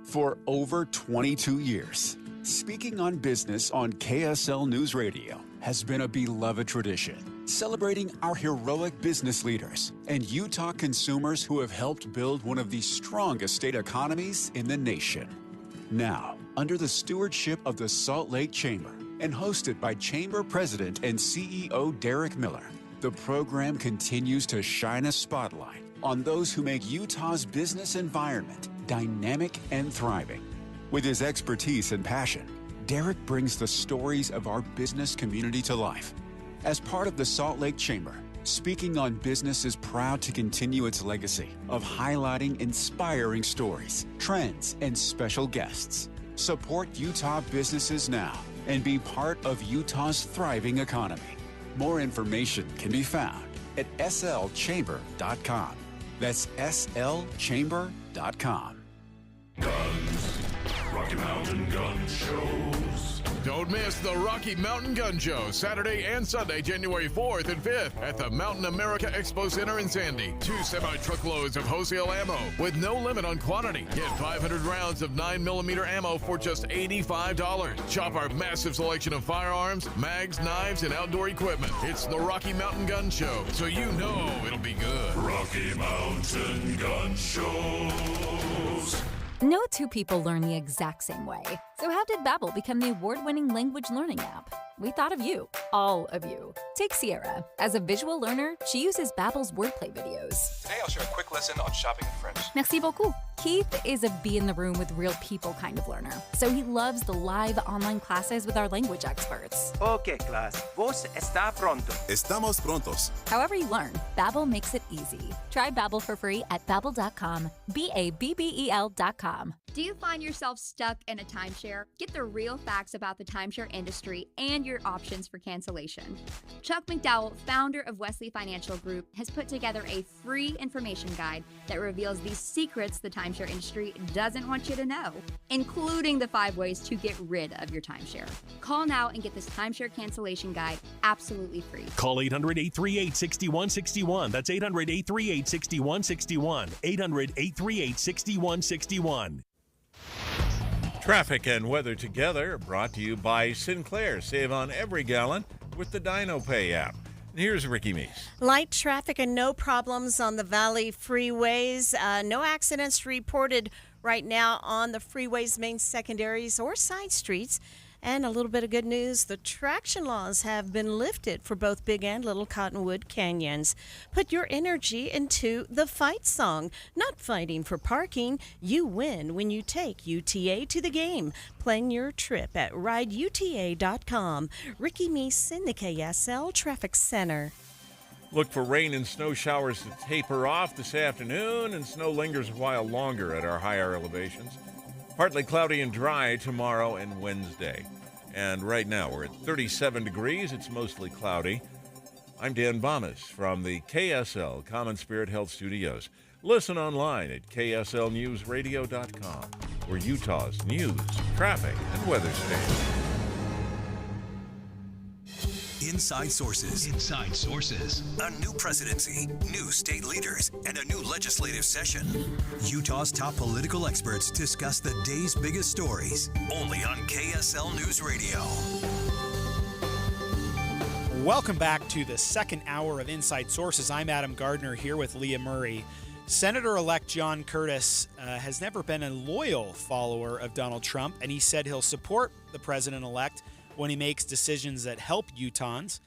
S16: For over 22 years, speaking on business on KSL News Radio has been a beloved tradition, celebrating our heroic business leaders and Utah consumers who have helped build one of the strongest state economies in the nation. Now, under the stewardship of the Salt Lake Chamber and hosted by Chamber President and CEO Derek Miller, the program continues to shine a spotlight on those who make Utah's business environment dynamic and thriving. With his expertise and passion, Derek brings the stories of our business community to life. As part of the Salt Lake Chamber, Speaking on Business is proud to continue its legacy of highlighting inspiring stories, trends, and special guests. Support Utah businesses now and be part of Utah's thriving economy. More information can be found at slchamber.com. That's slchamber.com.
S17: Guns. Rocky Mountain Gun Shows. Don't miss the Rocky Mountain Gun Show, Saturday and Sunday, January 4th and 5th at the Mountain America Expo Center in Sandy. 2 semi-truckloads of wholesale ammo with no limit on quantity. Get 500 rounds of 9mm ammo for just $85. Shop our massive selection of firearms, mags, knives, and outdoor equipment. It's the Rocky Mountain Gun Show, so you know it'll be good. Rocky Mountain Gun Shows.
S11: No two people learn the exact same way. So how did Babbel become the award-winning language learning app? We thought of you, all of you. Take Sierra. As a visual learner, she uses Babbel's wordplay videos.
S1: Today I'll share a quick lesson on shopping in French.
S11: Merci beaucoup. Keith is a be in the room with real people kind of learner, so he loves the live online classes with our language experts.
S13: Okay, class. Vos está pronto.
S19: Estamos prontos.
S11: However you learn, Babbel makes it easy. Try Babbel for free at babbel.com, BABBEL.com.
S20: Do you find yourself stuck in a timeshare? Get the real facts about the timeshare industry and your options for cancellation. Chuck McDowell, founder of Wesley Financial Group, has put together a free information guide that reveals the secrets the timeshare industry doesn't want you to know, including the 5 ways to get rid of your timeshare. Call now and get this timeshare cancellation guide absolutely free.
S21: Call 800-838-6161. That's 800-838-6161. 800-838-6161.
S2: Traffic and weather together brought to you by Sinclair. Save on every gallon with the DinoPay app. And here's Ricky Meese.
S22: Light traffic and no problems on the Valley freeways. No accidents reported right now on the freeways, main secondaries, or side streets. And a little bit of good news, the traction laws have been lifted for both Big and Little Cottonwood Canyons. Put your energy into the fight song. Not fighting for parking, you win when you take UTA to the game. Plan your trip at rideuta.com. Ricky Meese in the KSL Traffic Center.
S2: Look for rain and snow showers to taper off this afternoon, and snow lingers a while longer at our higher elevations. Partly cloudy and dry tomorrow and Wednesday. And right now we're at 37 degrees. It's mostly cloudy. I'm Dan Bomas from the KSL Common Spirit Health Studios. Listen online at kslnewsradio.com. We're Utah's news, traffic, and weather station.
S3: Inside Sources.
S6: Inside Sources.
S3: A new presidency, new state leaders, and a new legislative session. Utah's top political experts discuss the day's biggest stories. Only on KSL News Radio.
S4: Welcome back to the second hour of Inside Sources. I'm Adam Gardner here with Leah Murray. Senator-elect John Curtis has never been a loyal follower of Donald Trump, and he said he'll support the president-elect when he makes decisions that help Utahns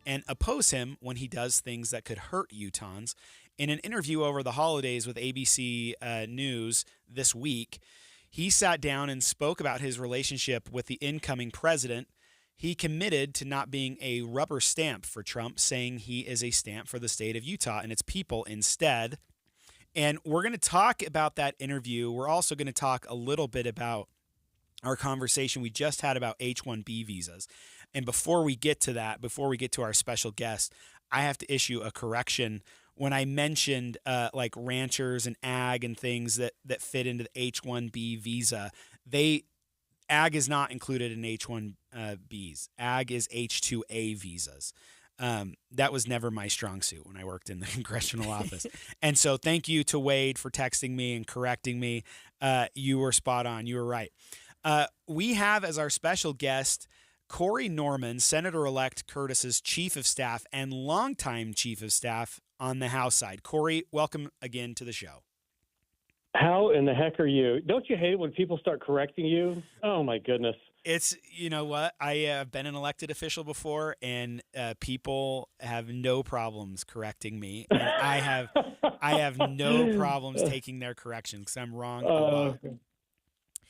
S4: and oppose him when he does things that could hurt Utahns. In an interview over the holidays with ABC News this week, he sat down and spoke about his relationship with the incoming president. He committed to not being a rubber stamp for Trump, saying he is a stamp for the state of Utah and its people instead. And we're going to talk about that interview. We're also going to talk a little bit about our conversation we just had about H-1B visas. And before we get to that, before we get to our special guest, I have to issue a correction. When I mentioned like ranchers and ag and things that fit into the H-1B visa, ag is not included in H-1Bs. Ag is H-2A visas. That was never my strong suit when I worked in the congressional office. And so thank you to Wade for texting me and correcting me. You were spot on. You were right. We have as our special guest Corey Norman, Senator-elect Curtis's chief of staff and longtime chief of staff on the House side. Corey, welcome again to the show.
S27: How in the heck are you? Don't you hate it when people start correcting you? Oh, my goodness.
S4: It's, you know what, I have been an elected official before, and people have no problems correcting me. And I have no problems taking their corrections because I'm wrong a lot.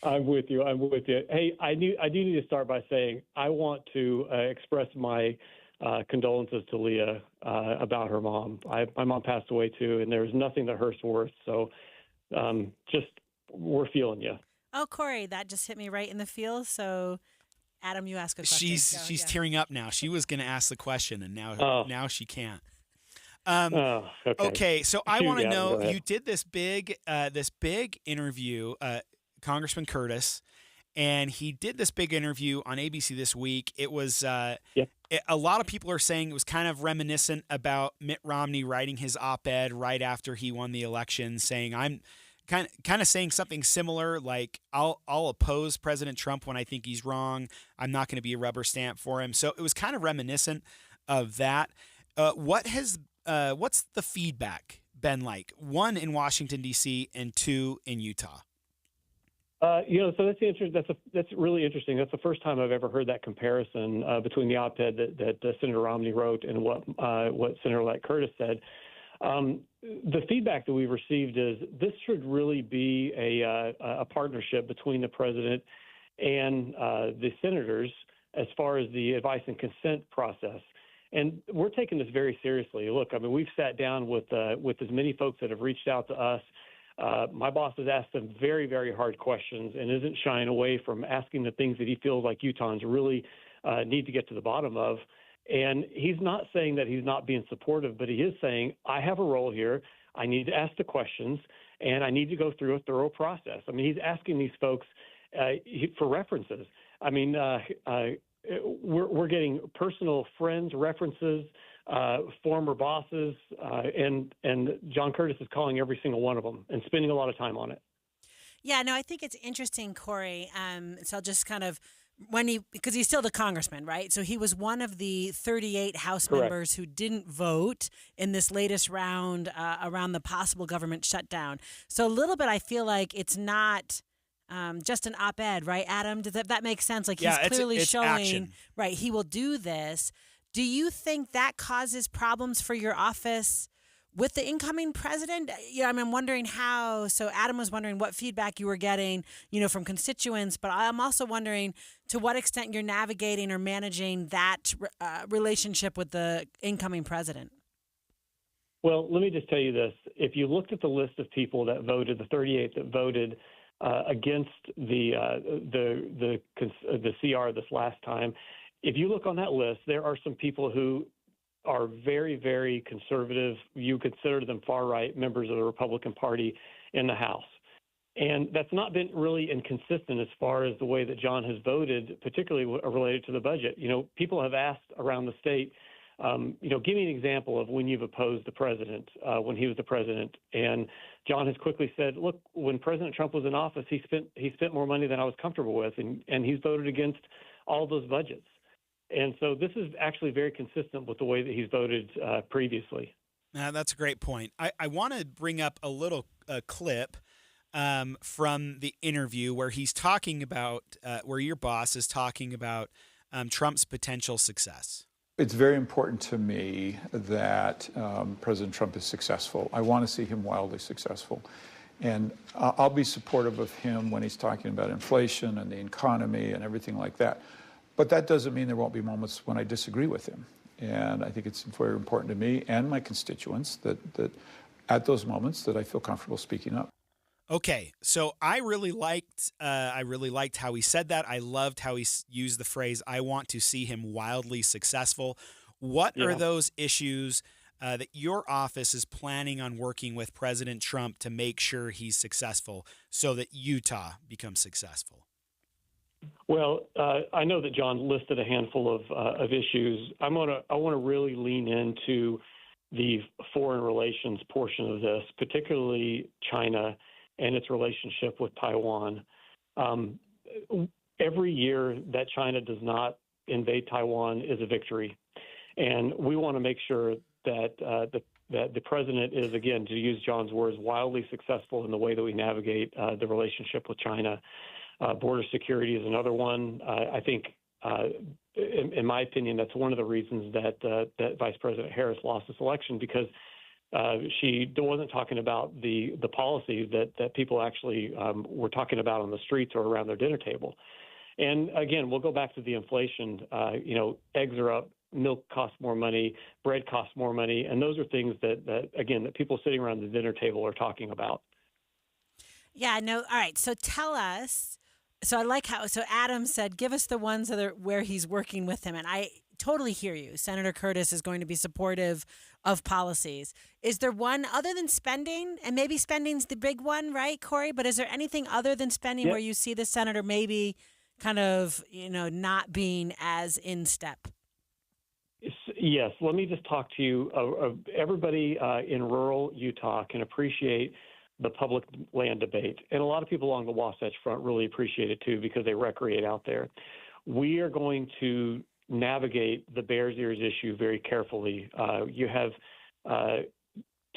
S27: I'm with you. Hey, I do need to start by saying I want to express my condolences to Leah about her mom. My mom passed away too, and there was nothing that hurts worse. So just we're feeling you.
S5: Oh, Corey, that just hit me right in the feels. So, Adam, you ask a question.
S4: She's tearing up now. She was going to ask the question, and now she can't. Okay. So I want to know, you did this big interview, Congressman Curtis, and he did this big interview on ABC this week. It was a lot of people are saying it was kind of reminiscent about Mitt Romney writing his op-ed right after he won the election, saying I'm kind of saying something similar, like I'll oppose President Trump when I think he's wrong. I'm not going to be a rubber stamp for him. So it was kind of reminiscent of that. What's the feedback been like? 1, in Washington, D.C., and 2, in Utah?
S27: So that's really interesting. That's the first time I've ever heard that comparison between the op-ed that Senator Romney wrote and what Senator-elect Curtis said. The feedback that we've received is this should really be a partnership between the president and the senators as far as the advice and consent process. And we're taking this very seriously. Look, I mean, we've sat down with as many folks that have reached out to us. My boss has asked them very, very hard questions and isn't shying away from asking the things that he feels like Utahns really need to get to the bottom of. And he's not saying that he's not being supportive, but he is saying, I have a role here. I need to ask the questions, and I need to go through a thorough process. I mean, he's asking these folks for references. I mean, we're getting personal friends, references, former bosses, and John Curtis is calling every single one of them and spending a lot of time on it.
S5: Yeah, no, I think it's interesting, Corey. So I'll just kind of because he's still the congressman, right? So he was one of the 38 House
S27: Correct.
S5: members who didn't vote in this latest round around the possible government shutdown. So a little bit, I feel like it's not just an op-ed, right, Adam? Does that make sense? Like he's clearly
S4: it's
S5: showing,
S4: action.
S5: right, he will do this. Do you think that causes problems for your office with the incoming president? Yeah, I'm wondering how. So Adam was wondering what feedback you were getting, from constituents, but I'm also wondering to what extent you're navigating or managing that relationship with the incoming president.
S27: Well, let me just tell you this. If you looked at the list of people that voted, the 38 that voted against the CR this last time, if you look on that list, there are some people who are very, very conservative. You consider them far-right members of the Republican Party in the House. And that's not been really inconsistent as far as the way that John has voted, particularly related to the budget. People have asked around the state, give me an example of when you've opposed the president, when he was the president. And John has quickly said, look, when President Trump was in office, he spent more money than I was comfortable with, and he's voted against all those budgets. And so this is actually very consistent with the way that he's voted previously.
S4: That's a great point. I want to bring up a little clip from the interview where he's talking about, where your boss is talking about Trump's potential success.
S7: It's very important to me that President Trump is successful. I want to see him wildly successful. And I'll be supportive of him when he's talking about inflation and the economy and everything like that. But that doesn't mean there won't be moments when I disagree with him. And I think it's very important to me and my constituents that at those moments that I feel comfortable speaking up.
S4: Okay, so I really liked how he said that. I loved how he used the phrase, I want to see him wildly successful. What are those issues that your office is planning on working with President Trump to make sure he's successful so that Utah becomes successful?
S27: Well, I know that John listed a handful of issues. I want to really lean into the foreign relations portion of this, particularly China and its relationship with Taiwan. Every year that China does not invade Taiwan is a victory, and we want to make sure that the president is, again, to use John's words, wildly successful in the way that we navigate the relationship with China. Border security is another one. I think, in my opinion, that's one of the reasons that Vice President Harris lost this election, because she wasn't talking about the policies that people actually were talking about on the streets or around their dinner table. And again, we'll go back to the inflation. Eggs are up, milk costs more money, bread costs more money, and those are things that people sitting around the dinner table are talking about.
S5: Yeah, no. All right. So tell us. So I like so Adam said, give us the ones that are where he's working with him. And I totally hear you. Senator Curtis is going to be supportive of policies. Is there one other than spending? And maybe spending's the big one, right, Corey? But is there anything other than spending where you see the senator maybe kind of, not being as in step?
S27: Yes. Let me just talk to you. Everybody in rural Utah can appreciate the public land debate. And a lot of people along the Wasatch Front really appreciate it too, because they recreate out there. We are going to navigate the Bears Ears issue very carefully. You have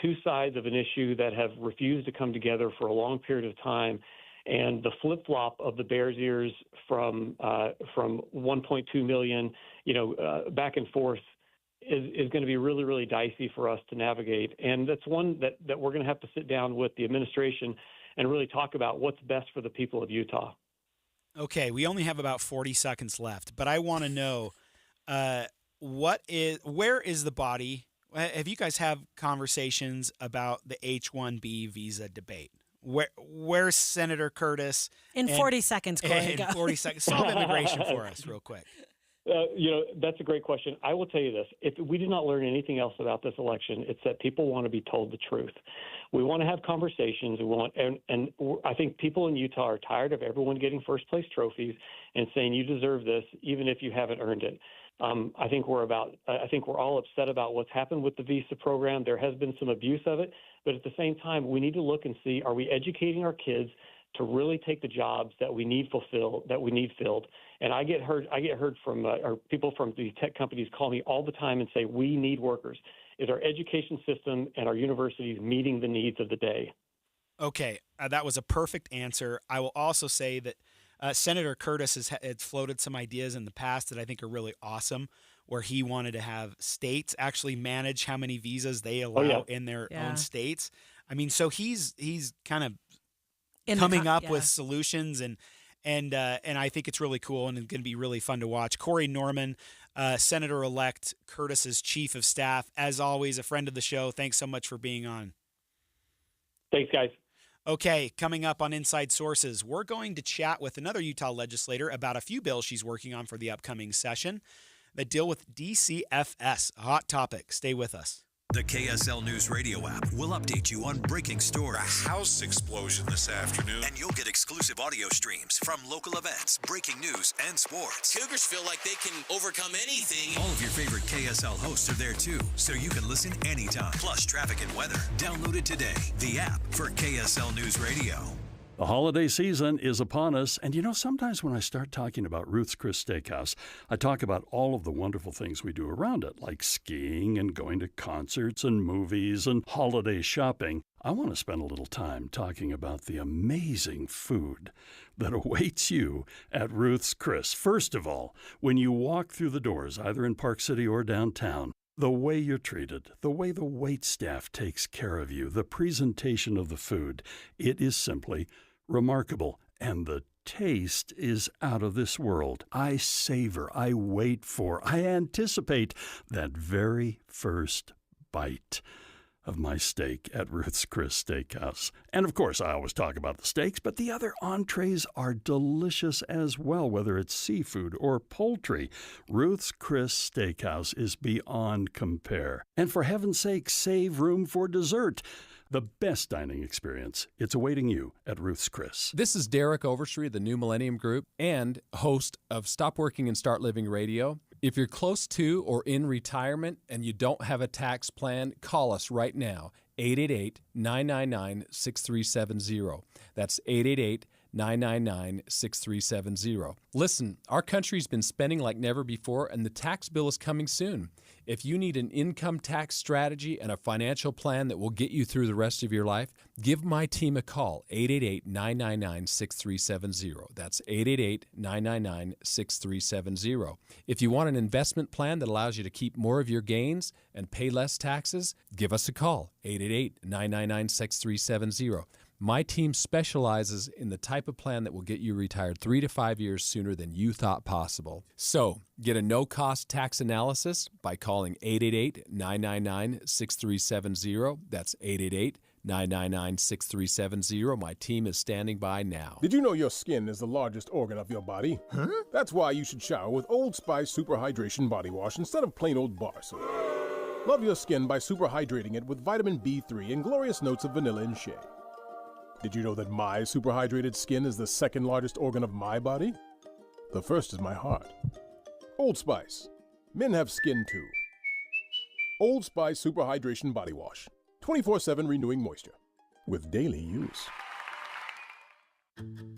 S27: two sides of an issue that have refused to come together for a long period of time. And the flip-flop of the Bears ears from 1.2 million, back and forth is going to be really, really dicey for us to navigate. And that's one that we're going to have to sit down with the administration and really talk about what's best for the people of Utah.
S4: Okay, we only have about 40 seconds left, but I want to know where is the body? Have you guys have conversations about the H-1B visa debate? Where's Senator Curtis?
S5: In 40 seconds, Corey.
S4: In 40 seconds. Solve immigration for us real quick.
S27: That's a great question. I will tell you this. If we did not learn anything else about this election, it's that people want to be told the truth. We want to have conversations. And I think people in Utah are tired of everyone getting first-place trophies and saying you deserve this, even if you haven't earned it. I think we're all upset about what's happened with the visa program. There has been some abuse of it, but at the same time, we need to look and see, are we educating our kids to really take the jobs that we need filled? And I get heard from or people from the tech companies call me all the time and say, we need workers. Is our education system and our universities meeting the needs of the day?
S4: Okay, that was a perfect answer. I will also say that Senator Curtis has floated some ideas in the past that I think are really awesome, where he wanted to have states actually manage how many visas they allow in their own states. I mean, so he's kind of coming up with solutions, and I think it's really cool and it's going to be really fun to watch. Corey Norman, Senator-elect Curtis's chief of staff, as always, a friend of the show. Thanks so much for being on.
S27: Thanks, guys.
S4: Okay, coming up on Inside Sources, we're going to chat with another Utah legislator about a few bills she's working on for the upcoming session that deal with DCFS, a hot topic. Stay with us.
S3: The KSL News Radio app will update you on breaking stories.
S14: A house explosion this afternoon.
S3: And you'll get exclusive audio streams from local events, breaking news, and sports.
S9: Cougars feel like they can overcome anything.
S3: All of your favorite KSL hosts are there too, so you can listen anytime. Plus traffic and weather. Download it today. The app for KSL News Radio.
S19: The holiday season is upon us, and sometimes when I start talking about Ruth's Chris Steakhouse, I talk about all of the wonderful things we do around it, like skiing and going to concerts and movies and holiday shopping. I want to spend a little time talking about the amazing food that awaits you at Ruth's Chris. First of all, when you walk through the doors, either in Park City or downtown, the way you're treated, the way the wait staff takes care of you, the presentation of the food, it is simply remarkable, and the taste is out of this world. I savor, I wait for, I anticipate that very first bite of my steak at Ruth's Chris Steakhouse. And of course, I always talk about the steaks, but the other entrees are delicious as well, whether it's seafood or poultry. Ruth's Chris Steakhouse is beyond compare. And for heaven's sake, save room for dessert. The best dining experience. It's awaiting you at Ruth's Chris.
S10: This is Derek Overstreet of the New Millennium Group and host of Stop Working and Start Living Radio. If you're close to or in retirement and you don't have a tax plan, call us right now, 888-999-6370. That's 888-999-6370. Listen, our country's been spending like never before, and the tax bill is coming soon. If you need an income tax strategy and a financial plan that will get you through the rest of your life, give my team a call, 888-999-6370. That's 888-999-6370. If you want an investment plan that allows you to keep more of your gains and pay less taxes, give us a call, 888-999-6370. My team specializes in the type of plan that will get you retired 3 to 5 years sooner than you thought possible. So, get a no-cost tax analysis by calling 888-999-6370. That's 888-999-6370. My team is standing by now.
S21: Did you know your skin is the largest organ of your body? Huh? That's why you should shower with Old Spice Super Hydration Body Wash instead of plain old bar soap. Love your skin by super hydrating it with vitamin B3 and glorious notes of vanilla and shea. Did you know that my superhydrated skin is the second largest organ of my body? The first is my heart. Old Spice. Men have skin too. Old Spice Super Hydration Body Wash. 24/7 renewing moisture. With daily use.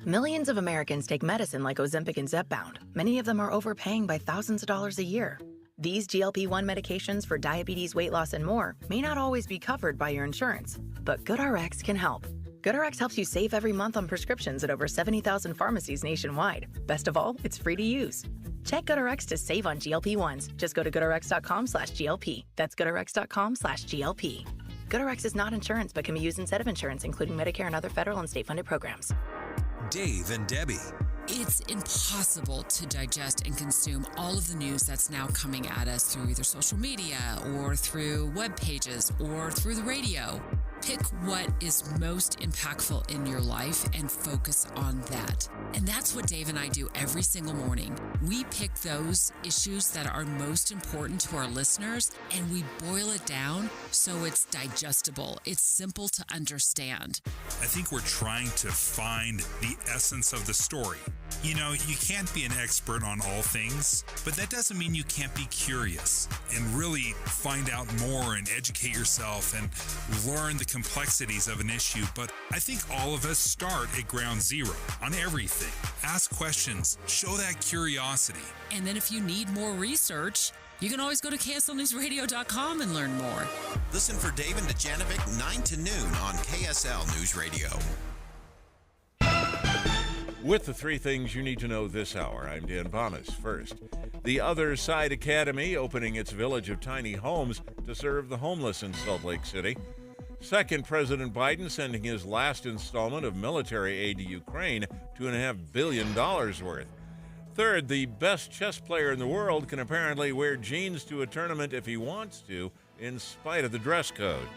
S23: Millions of Americans take medicine like Ozempic and Zepbound. Many of them are overpaying by thousands of dollars a year. These GLP-1 medications for diabetes, weight loss, and more may not always be covered by your insurance, but GoodRx can help. GoodRx helps you save every month on prescriptions at over 70,000 pharmacies nationwide. Best of all, it's free to use. Check GoodRx to save on GLP-1s. Just go to GoodRx.com/GLP. That's GoodRx.com/GLP. GoodRx is not insurance but can be used instead of insurance, including Medicare and other federal and state-funded programs.
S3: Dave and Debbie.
S8: It's impossible to digest and consume all of the news that's now coming at us through either social media or through web pages or through the radio. Pick what is most impactful in your life and focus on that. And that's what Dave and I do every single morning. We pick those issues that are most important to our listeners and we boil it down so it's digestible. It's simple to understand.
S12: I think we're trying to find the essence of the story. You know, you can't be an expert on all things, but that doesn't mean you can't be curious and really find out more and educate yourself and learn the complexities of an issue. But I think all of us start at ground zero on everything. Ask questions, show that curiosity.
S8: And then if you need more research, you can always go to KSLNewsRadio.com and learn more.
S15: Listen for Dave and Dejanovic 9 to noon on KSL News Radio.
S2: With the three things you need to know this hour, I'm Dan Bonas. First, the Other Side Academy opening its village of tiny homes to serve the homeless in Salt Lake City. Second, President Biden sending his last installment of military aid to Ukraine, $2.5 billion worth. Third, the best chess player in the world can apparently wear jeans to a tournament if he wants to, in spite of the dress code.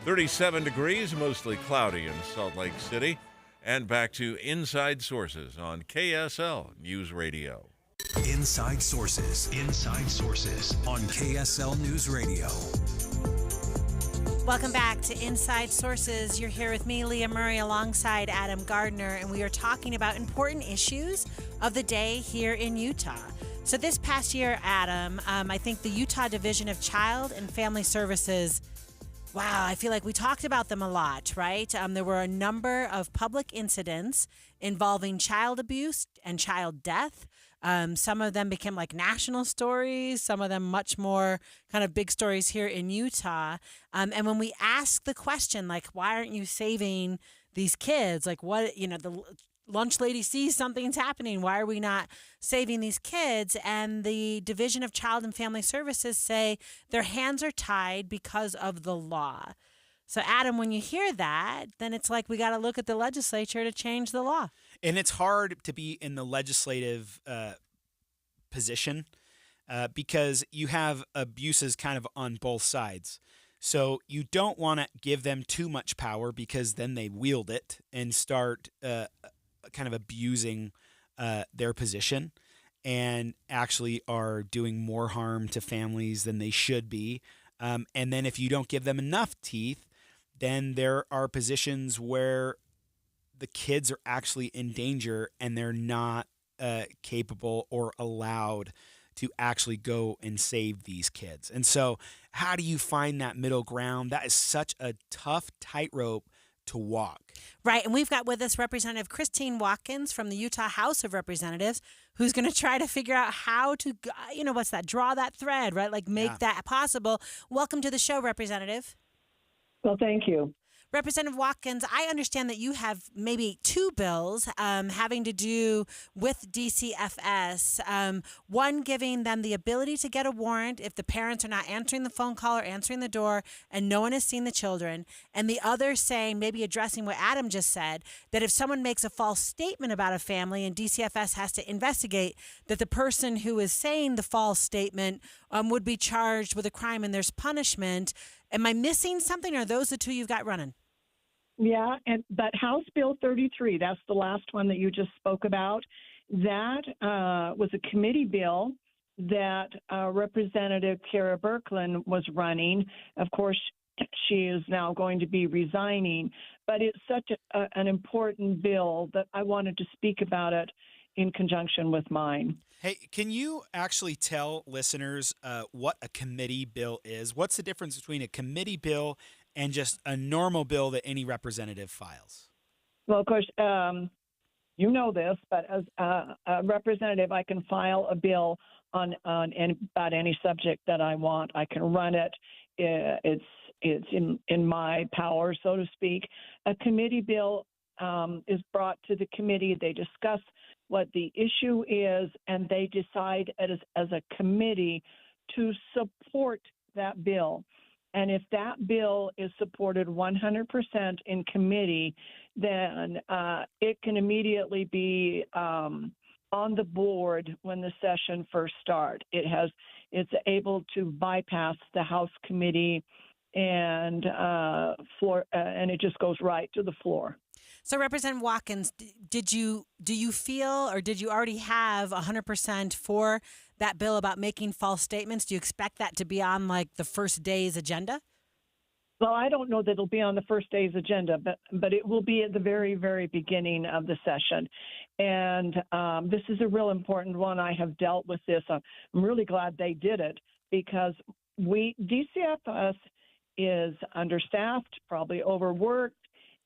S2: 37 degrees, mostly cloudy in Salt Lake City. And back to Inside Sources on KSL News Radio.
S3: Inside Sources. Inside Sources on KSL News Radio.
S5: Welcome back to Inside Sources. You're here with me, Leah Murray, alongside Adam Gardner, and we are talking about important issues of the day here in Utah. So this past year, Adam, I think the Utah Division of Child and Family Services, wow, I feel like we talked about them a lot, right? There were a number of public incidents involving child abuse and child death. Some of them became like national stories, some of them much more kind of big stories here in Utah. And when we ask the question, like, why aren't you saving these kids? Like, what, you know, the lunch lady sees something's happening. Why are we not saving these kids? And the Division of Child and Family Services say their hands are tied because of the law. So, Adam, when you hear that, then it's like we got to look at the legislature to change the law.
S4: And it's hard to be in the legislative position because you have abuses kind of on both sides. So you don't want to give them too much power because then they wield it and start kind of abusing their position and actually are doing more harm to families than they should be. And then if you don't give them enough teeth, then there are positions where the kids are actually in danger and they're not capable or allowed to actually go and save these kids. And so how do you find that middle ground? That is such a tough tightrope to walk.
S5: Right. And we've got with us Representative Christine Watkins from the Utah House of Representatives, who's going to try to figure out how to, you know, what's that? Draw that thread, right? Like make that possible. Welcome to the show, Representative.
S18: Well, thank you.
S5: Representative Watkins, I understand that you have maybe two bills having to do with DCFS. One giving them the ability to get a warrant if the parents are not answering the phone call or answering the door and no one has seen the children. And the other saying, maybe addressing what Adam just said, that if someone makes a false statement about a family and DCFS has to investigate, that the person who is saying the false statement would be charged with a crime and there's punishment. Am I missing something, or are those the two you've got running?
S18: Yeah, but House Bill 33, that's the last one that you just spoke about, that was a committee bill that Representative Kara Birkeland was running. Of course, she is now going to be resigning, but it's such an important bill that I wanted to speak about it in conjunction with mine.
S4: Hey, can you actually tell listeners what a committee bill is? What's the difference between a committee bill and just a normal bill that any representative files?
S18: Well, of course, you know this, but as a representative, I can file a bill on about any subject that I want. I can run it. It's it's in my power, so to speak. A committee bill is brought to the committee. They discuss what the issue is, and they decide as a committee to support that bill. And if that bill is supported 100% in committee, then it can immediately be on the board when the session first starts. It's able to bypass the House committee and and it just goes right to the floor.
S5: So, Representative Watkins, do you feel, or did you already have 100% for that bill about making false statements? Do you expect that to be on like the first day's agenda?
S18: Well, I don't know that it'll be on the first day's agenda, but it will be at the very, very beginning of the session. And this is a real important one. I have dealt with this. I'm really glad they did it, because DCFS is understaffed, probably overworked.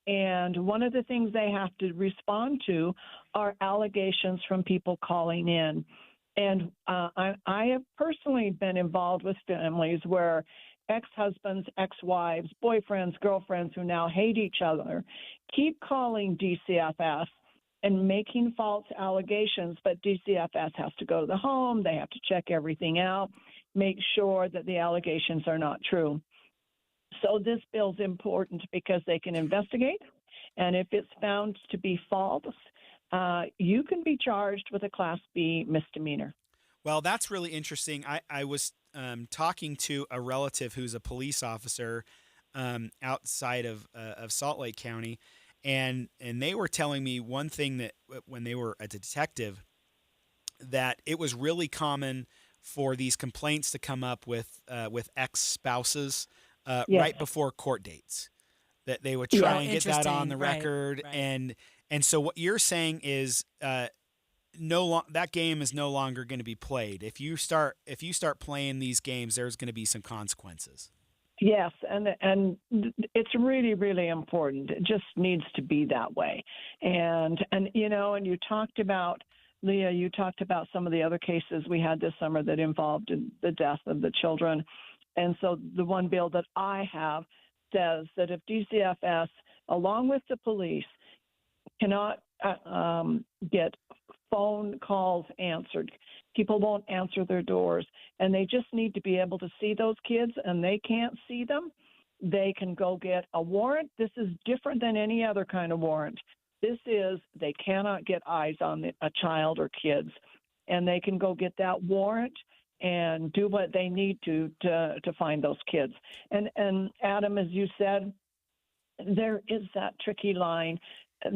S18: And one of the things they have to respond to are allegations from people calling in. And I have personally been involved with families where ex-husbands, ex-wives, boyfriends, girlfriends who now hate each other keep calling DCFS and making false allegations, but DCFS has to go to the home. They have to check everything out, make sure that the allegations are not true. So this bill's important because they can investigate, and if it's found to be false, you can be charged with a Class B misdemeanor.
S4: Well, that's really interesting. I was talking to a relative who's a police officer outside of Salt Lake County, and they were telling me one thing, that when they were a detective, that it was really common for these complaints to come up with ex-spouses right before court dates, that they would try and get that on the record. Right. And so what you're saying is that game is no longer going to be played. If you start playing these games, there's going to be some consequences.
S18: Yes, and it's really, really important. It just needs to be that way. And you talked about, Leah, you talked about some of the other cases we had this summer that involved the death of the children. And so the one bill that I have says that if DCFS, along with the police, cannot get phone calls answered, people won't answer their doors, and they just need to be able to see those kids, and they can't see them, they can go get a warrant. This is different than any other kind of warrant. This is, they cannot get eyes on a child or kids, and they can go get that warrant and do what they need to find those kids. And Adam, as you said, there is that tricky line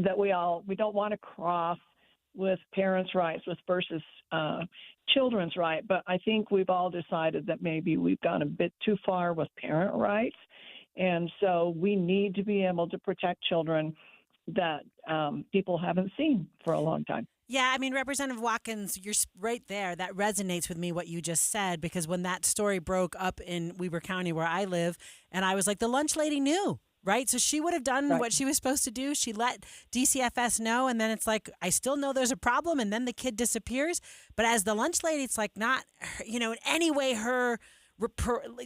S18: that we don't want to cross with parents' rights versus children's right. But I think we've all decided that maybe we've gone a bit too far with parent rights. And so we need to be able to protect children that people haven't seen for a long time.
S5: Yeah, I mean, Representative Watkins, you're right there. That resonates with me, what you just said, because when that story broke up in Weber County where I live, and I was like, the lunch lady knew, right? So she would have done what she was supposed to do. She let DCFS know, and then it's like, I still know there's a problem, and then the kid disappears. But as the lunch lady, it's like not, in any way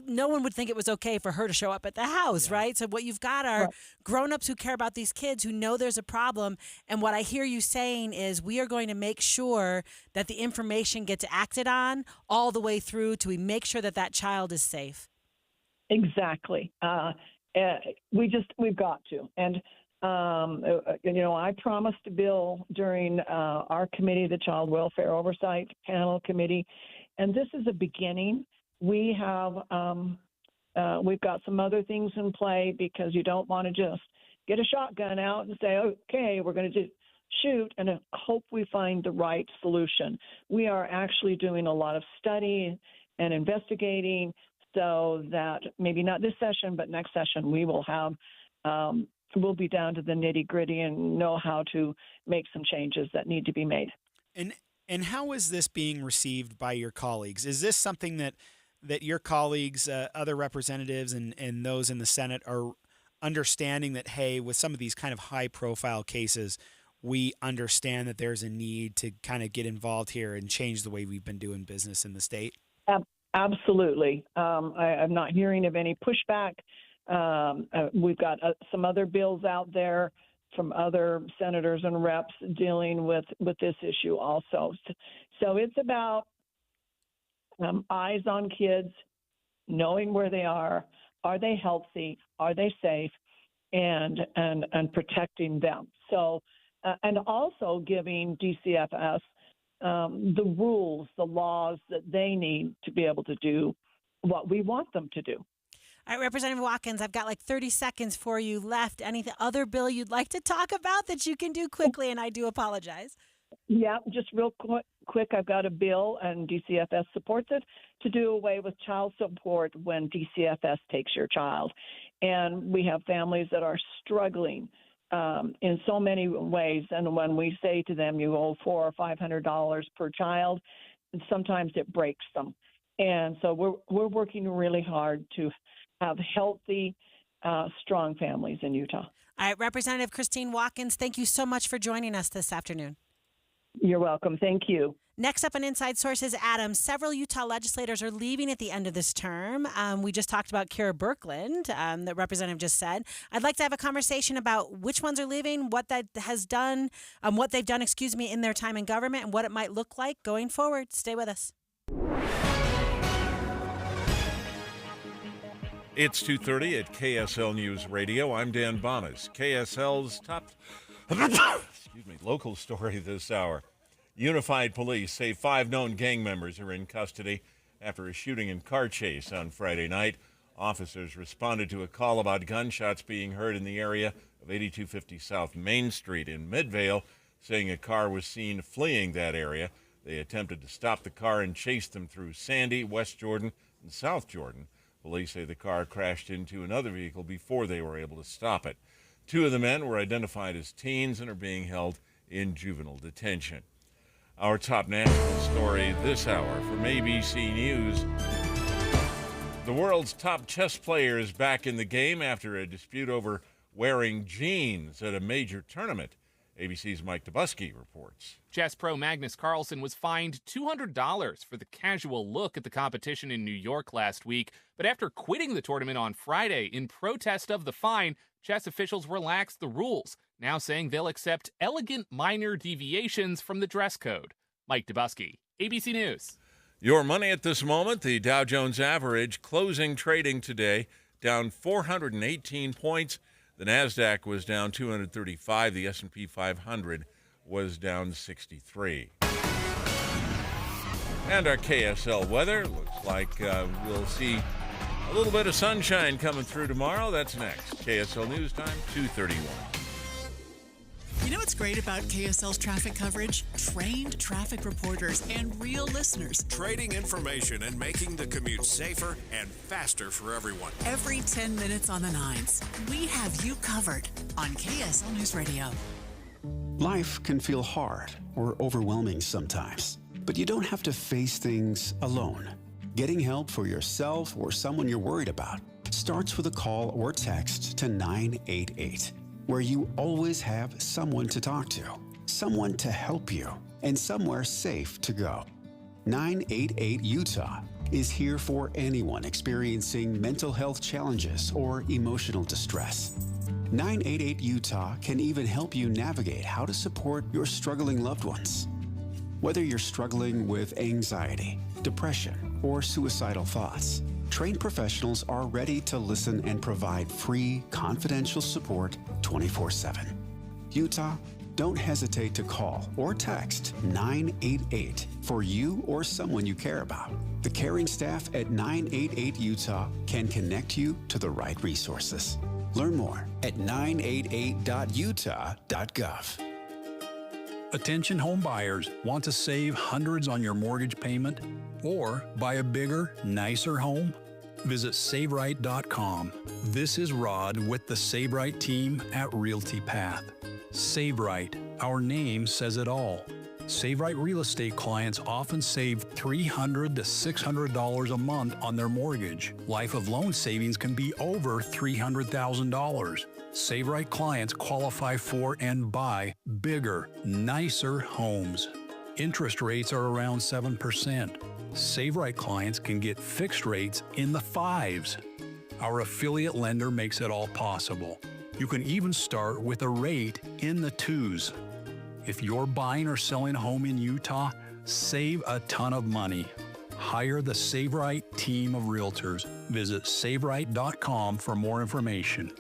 S5: no one would think it was okay for her to show up at the house, right? So what you've got are grown-ups who care about these kids, who know there's a problem. And what I hear you saying is we are going to make sure that the information gets acted on all the way through to we make sure that that child is safe.
S18: Exactly. We've got to. And, I promised a bill during our committee, the Child Welfare Oversight Panel Committee, and this is a beginning. We have we've got some other things in play, because you don't want to just get a shotgun out and say, okay, we're going to shoot and hope we find the right solution. We are actually doing a lot of study and investigating, so that maybe not this session, but next session we will have we'll be down to the nitty gritty and know how to make some changes that need to be made.
S4: And how is this being received by your colleagues? Is this something that your colleagues, other representatives and those in the Senate are understanding that, hey, with some of these kind of high-profile cases, we understand that there's a need to kind of get involved here and change the way we've been doing business in the state?
S18: Absolutely. I'm not hearing of any pushback. We've got some other bills out there from other senators and reps dealing with this issue also. So it's about eyes on kids, knowing where they are they healthy, are they safe, and protecting them. So, and also giving DCFS the rules, the laws that they need to be able to do what we want them to do.
S5: All right, Representative Watkins, I've got like 30 seconds for you left. Any other bill you'd like to talk about that you can do quickly, and I do apologize.
S18: Yeah, just real quick, I've got a bill, and DCFS supports it, to do away with child support when DCFS takes your child. And we have families that are struggling in so many ways. And when we say to them, you owe $400 or $500 per child, sometimes it breaks them. And so we're working really hard to have healthy, strong families in Utah.
S5: All right, Representative Christine Watkins, thank you so much for joining us this afternoon.
S18: You're welcome. Thank you.
S5: Next up on Inside Sources, Adam, several Utah legislators are leaving at the end of this term. We just talked about Kara Birkeland, the representative just said. I'd like to have a conversation about which ones are leaving, what that has done, what they've done, in their time in government, and what it might look like going forward. Stay with us.
S2: It's 2:30 at KSL News Radio. I'm Dan Bonas. KSL's top local story this hour. Unified Police say 5 known gang members are in custody after a shooting and car chase on Friday night. Officers responded to a call about gunshots being heard in the area of 8250 South Main Street in Midvale, saying a car was seen fleeing that area. They attempted to stop the car and chase them through Sandy, West Jordan, and South Jordan. Police say the car crashed into another vehicle before they were able to stop it. 2 of the men were identified as teens and are being held in juvenile detention. Our top national story this hour from ABC News. The world's top chess player is back in the game after a dispute over wearing jeans at a major tournament. ABC's Mike Dubusky reports.
S1: Chess pro Magnus Carlsen was fined $200 for the casual look at the competition in New York last week. But after quitting the tournament on Friday in protest of the fine, chess officials relaxed the rules, now saying they'll accept elegant minor deviations from the dress code. Mike Dubusky, ABC News.
S2: Your money at this moment, the Dow Jones average closing trading today down 418 points. The NASDAQ was down 235. The S&P 500 was down 63. And our KSL weather looks like we'll see a little bit of sunshine coming through tomorrow. That's next. KSL News Time, 2:31.
S13: You know what's great about KSL's traffic coverage? Trained traffic reporters and real listeners.
S16: Trading information and making the commute safer and faster for everyone.
S13: Every 10 minutes on the 9s, we have you covered on KSL News Radio.
S17: Life can feel hard or overwhelming sometimes, but you don't have to face things alone. Getting help for yourself or someone you're worried about starts with a call or text to 988. Where you always have someone to talk to, someone to help you, and somewhere safe to go. 988 Utah is here for anyone experiencing mental health challenges or emotional distress. 988 Utah can even help you navigate how to support your struggling loved ones. Whether you're struggling with anxiety, depression, or suicidal thoughts, trained professionals are ready to listen and provide free, confidential support 24/7. Utah, don't hesitate to call or text 988 for you or someone you care about. The caring staff at 988 Utah can connect you to the right resources. Learn more at 988.utah.gov.
S24: Attention home buyers, want to save hundreds on your mortgage payment or buy a bigger, nicer home? Visit SaveRight.com. This is Rod with the SaveRight team at Realty Path. SaveRight, our name says it all. SaveRight real estate clients often save $300 to $600 a month on their mortgage. Life of loan savings can be over $300,000. SaveRight clients qualify for and buy bigger, nicer homes. Interest rates are around 7%. SaveRight clients can get fixed rates in the 5s. Our affiliate lender makes it all possible. You can even start with a rate in the 2s. If you're buying or selling a home in Utah, save a ton of money. Hire the SaveRight team of realtors. Visit SaveRight.com for more information.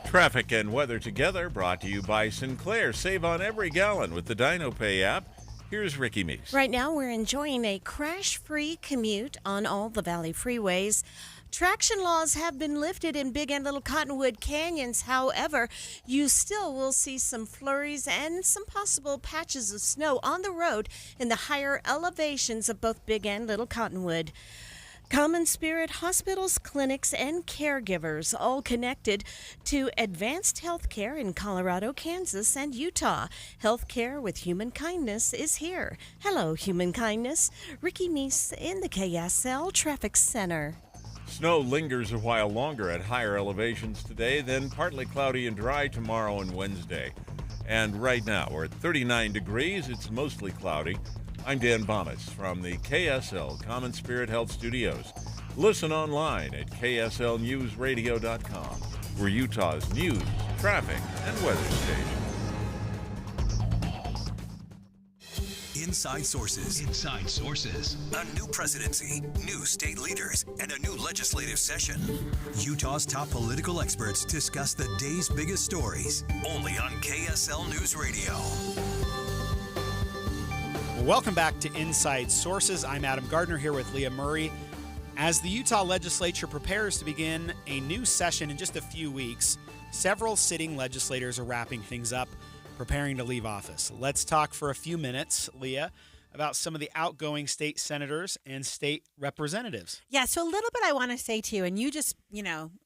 S2: Traffic and weather together brought to you by Sinclair. Save on every gallon with the DinoPay app. Here's Ricky Meese.
S6: Right now, we're enjoying a crash-free commute on all the Valley freeways. Traction laws have been lifted in Big and Little Cottonwood Canyons. However, you still will see some flurries and some possible patches of snow on the road in the higher elevations of both Big and Little Cottonwood. Common Spirit hospitals, clinics, and caregivers all connected to advanced health care in Colorado, Kansas, and Utah. Healthcare with human kindness is here. Hello, human kindness. Ricky Meese in the KSL Traffic Center.
S2: Snow lingers a while longer at higher elevations today, then partly cloudy and dry tomorrow and Wednesday. And right now, we're at 39 degrees. It's mostly cloudy. I'm Dan Bomas from the KSL Common Spirit Health Studios. Listen online at kslnewsradio.com. We're Utah's news, traffic, and weather station.
S3: Inside Sources. Inside Sources. A new presidency, new state leaders, and a new legislative session. Utah's top political experts discuss the day's biggest stories. Only on KSL News Radio.
S4: Welcome back to Inside Sources. I'm Adam Gardner here with Leah Murray. As the Utah legislature prepares to begin a new session in just a few weeks, several sitting legislators are wrapping things up, preparing to leave office. Let's talk for a few minutes, Leah, about some of the outgoing state senators and state representatives.
S5: Yeah, so a little bit I want to say to you, and you just,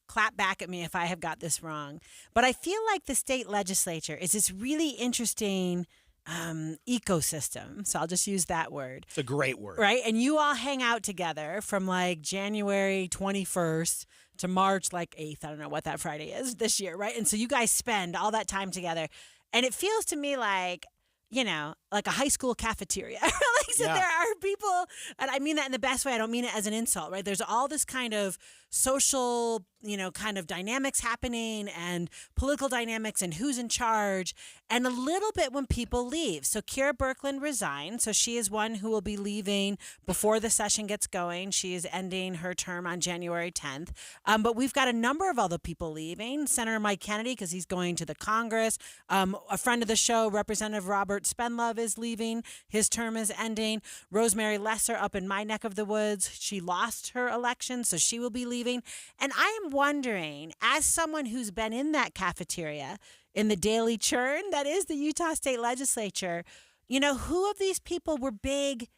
S5: clap back at me if I have got this wrong, but I feel like the state legislature is this really interesting ecosystem. So I'll just use that word.
S4: It's a great word.
S5: Right? And you all hang out together from like January 21st to March 8th. I don't know what that Friday is this year, right? And so you guys spend all that time together. And it feels to me like, like a high school cafeteria. So there are people, and I mean that in the best way. I don't mean it as an insult, right? There's all this kind of social, kind of dynamics happening and political dynamics and who's in charge, and a little bit when people leave. So Kira Birkeland resigned. So she is one who will be leaving before the session gets going. She is ending her term on January 10th. But we've got a number of other people leaving. Senator Mike Kennedy, because he's going to the Congress. A friend of the show, Representative Robert Spenlove, is leaving. His term is ending. Rosemary Lesser up in my neck of the woods. She lost her election, so she will be leaving. And I am wondering, as someone who's been in that cafeteria, in the daily churn that is the Utah State Legislature, who of these people were big,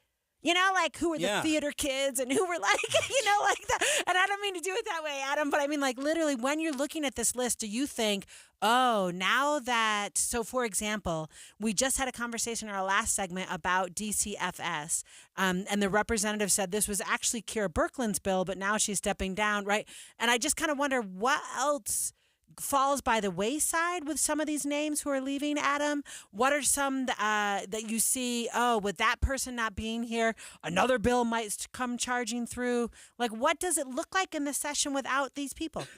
S5: who were the theater kids and who were like that. And I don't mean to do it that way, Adam, but I mean literally when you're looking at this list, do you think, oh, now that, so for example, we just had a conversation in our last segment about DCFS, and the representative said this was actually Kira Birkeland's bill, but now she's stepping down, right? And I just kind of wonder what else falls by the wayside with some of these names who are leaving, Adam? What are some that you see, with that person not being here, another bill might come charging through? What does it look like in the session without these people?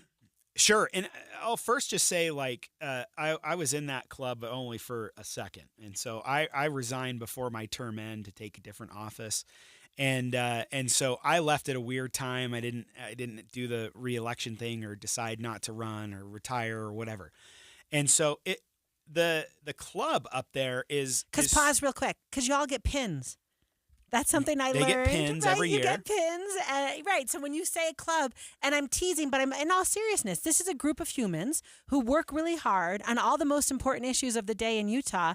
S4: Sure. And I'll first just say, I was in that club only for a second. And so I resigned before my term end to take a different office. And so I left at a weird time. I didn't do the re-election thing or decide not to run or retire or whatever. And so the club up there is
S5: pause real quick, because you all get pins. That's something I learned.
S4: They get pins
S5: right?
S4: every year.
S5: You get pins, right? So when you say a club, and I'm teasing, but I'm in all seriousness, this is a group of humans who work really hard on all the most important issues of the day in Utah.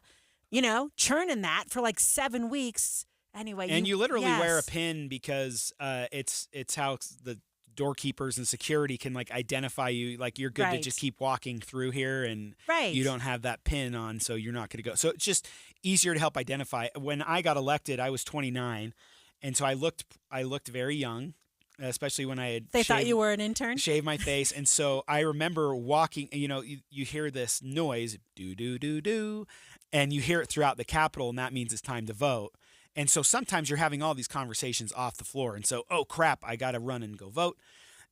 S5: Churning that for 7 weeks. Anyway,
S4: and you literally wear a pin because it's how the doorkeepers and security can identify you. You're good to just keep walking through here, and you don't have that pin on, so you're not going to go. So it's just easier to help identify. When I got elected, I was 29, and so I looked very young, especially when I had
S5: thought you were an intern,
S4: shaved my face, and so I remember walking. You hear this noise, do do do do, and you hear it throughout the Capitol, and that means it's time to vote. And so sometimes you're having all these conversations off the floor. And so, oh crap, I got to run and go vote.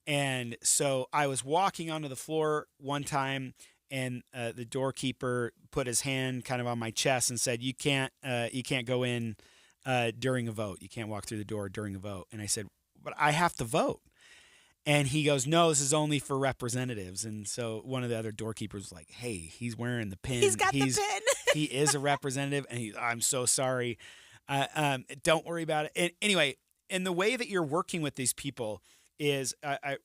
S4: And so I was walking onto the floor one time, and the doorkeeper put his hand kind of on my chest and said, you can't go in during a vote. You can't walk through the door during a vote. And I said, but I have to vote. And he goes, no, this is only for representatives. And so one of the other doorkeepers was like, hey, he's wearing the pin.
S5: He's got the pin.
S4: He is a representative. And I'm so sorry. Don't worry about it. And anyway, and the way that you're working with these people is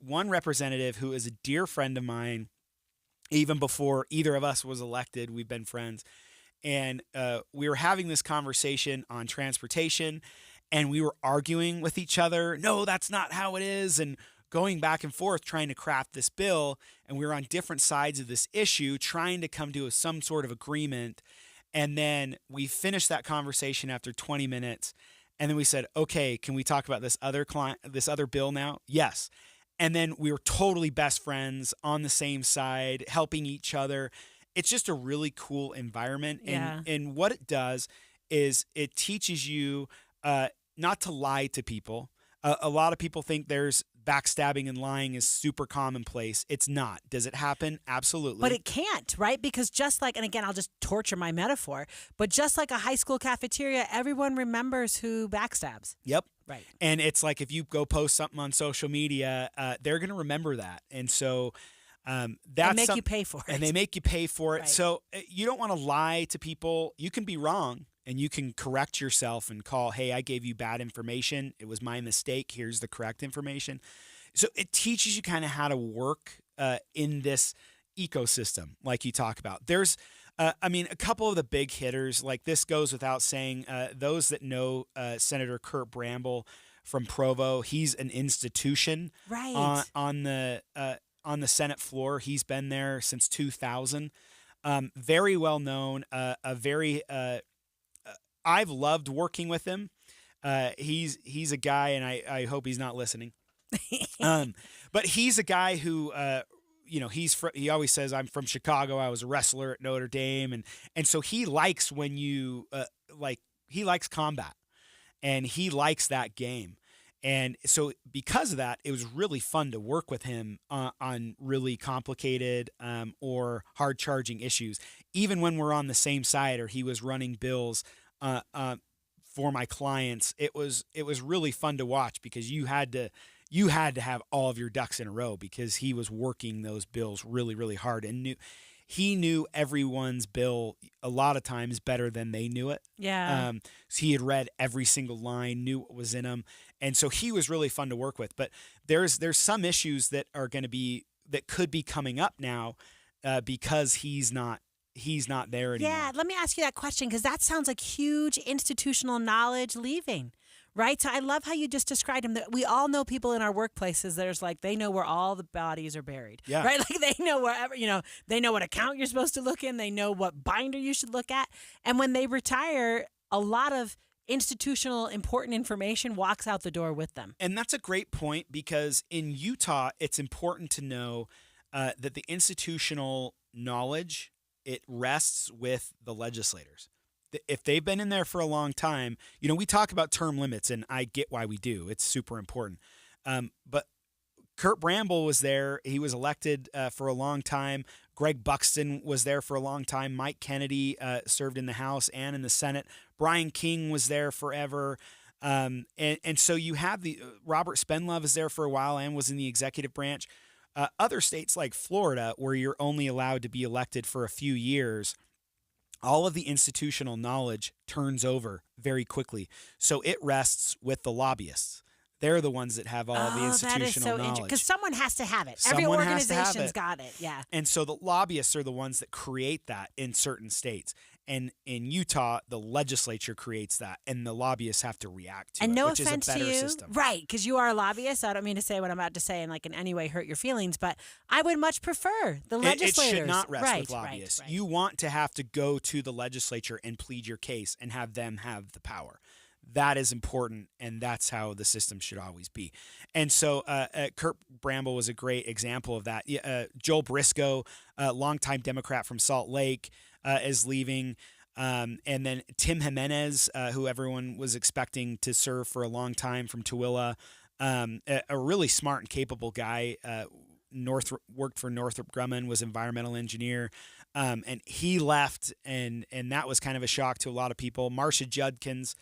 S4: one representative who is a dear friend of mine, even before either of us was elected, we've been friends. And we were having this conversation on transportation, and we were arguing with each other. No, that's not how it is. And going back and forth trying to craft this bill. And we were on different sides of this issue, trying to come to some sort of agreement. And then we finished that conversation after 20 minutes. And then we said, okay, can we talk about this other bill now? Yes. And then we were totally best friends on the same side, helping each other. It's just a really cool environment.
S5: Yeah.
S4: And what it does is it teaches you not to lie to people. A lot of people think there's backstabbing and lying is super commonplace. It's not. Does it happen? Absolutely.
S5: But it can't, right? Because just like, and again, I'll just torture my metaphor, but just like a high school cafeteria, everyone remembers who backstabs.
S4: Yep.
S5: Right.
S4: And it's like if you go post something on social media, they're going to remember that. And so that's
S5: and make you pay for it.
S4: And they make you pay for it.
S5: Right.
S4: So you don't want to lie to people. You can be wrong. And you can correct yourself and call, hey, I gave you bad information. It was my mistake. Here's the correct information. So it teaches you kind of how to work in this ecosystem like you talk about. There's, a couple of the big hitters, like this goes without saying, those that know Senator Kurt Bramble from Provo, he's an institution on the Senate floor. He's been there since 2000. Very well known, I've loved working with him. He's a guy, and I hope he's not listening. But he's a guy who, he always says, I'm from Chicago. I was a wrestler at Notre Dame. And so he likes when you, he likes combat, and he likes that game. And so because of that, it was really fun to work with him on really complicated or hard charging issues. Even when we're on the same side or he was running bills for my clients, it was really fun to watch because you had to have all of your ducks in a row because he was working those bills really, really hard and he knew everyone's bill a lot of times better than they knew it.
S5: Yeah.
S4: So he had read every single line, knew what was in them. And so he was really fun to work with. But there's some issues that could be coming up now because he's not there anymore.
S5: Yeah, let me ask you that question because that sounds like huge institutional knowledge leaving, right? So I love how you just described him. That we all know people in our workplaces there's like they know where all the bodies are buried, right? Like they know wherever, they know what account you're supposed to look in. They know what binder you should look at. And when they retire, a lot of institutional important information walks out the door with them.
S4: And that's a great point because in Utah, it's important to know that the institutional knowledge, it rests with the legislators. If they've been in there for a long time, we talk about term limits, and I get why we do. It's super important. But Kurt Bramble was there. He was elected for a long time. Greg Buxton was there for a long time. Mike Kennedy served in the House and in the Senate. Brian King was there forever. And so you have Robert Spenlove is there for a while and was in the executive branch. Other states like Florida, where you're only allowed to be elected for a few years, all of the institutional knowledge turns over very quickly. So it rests with the lobbyists. They're the ones that have all the institutional knowledge.
S5: Because someone has to have it.
S4: Someone
S5: Every organization's got it. Yeah.
S4: And so the lobbyists are the ones that create that in certain states. And in Utah, the legislature creates that, and the lobbyists have to react to
S5: and
S4: it,
S5: no
S4: which is a
S5: offense
S4: better
S5: to you,
S4: system.
S5: Right? Because you are a lobbyist. So I don't mean to say what I'm about to say and in any way hurt your feelings, but I would much prefer the legislators.
S4: It should not rest with lobbyists. Right. You want to have to go to the legislature and plead your case and have them have the power. That is important, and that's how the system should always be. And so Kurt Bramble was a great example of that. Joel Briscoe, a longtime Democrat from Salt Lake, is leaving. And then Tim Jimenez, who everyone was expecting to serve for a long time from Tooele, a really smart and capable guy. Worked for Northrop Grumman, was environmental engineer, and he left, and that was kind of a shock to a lot of people. Marcia Judkins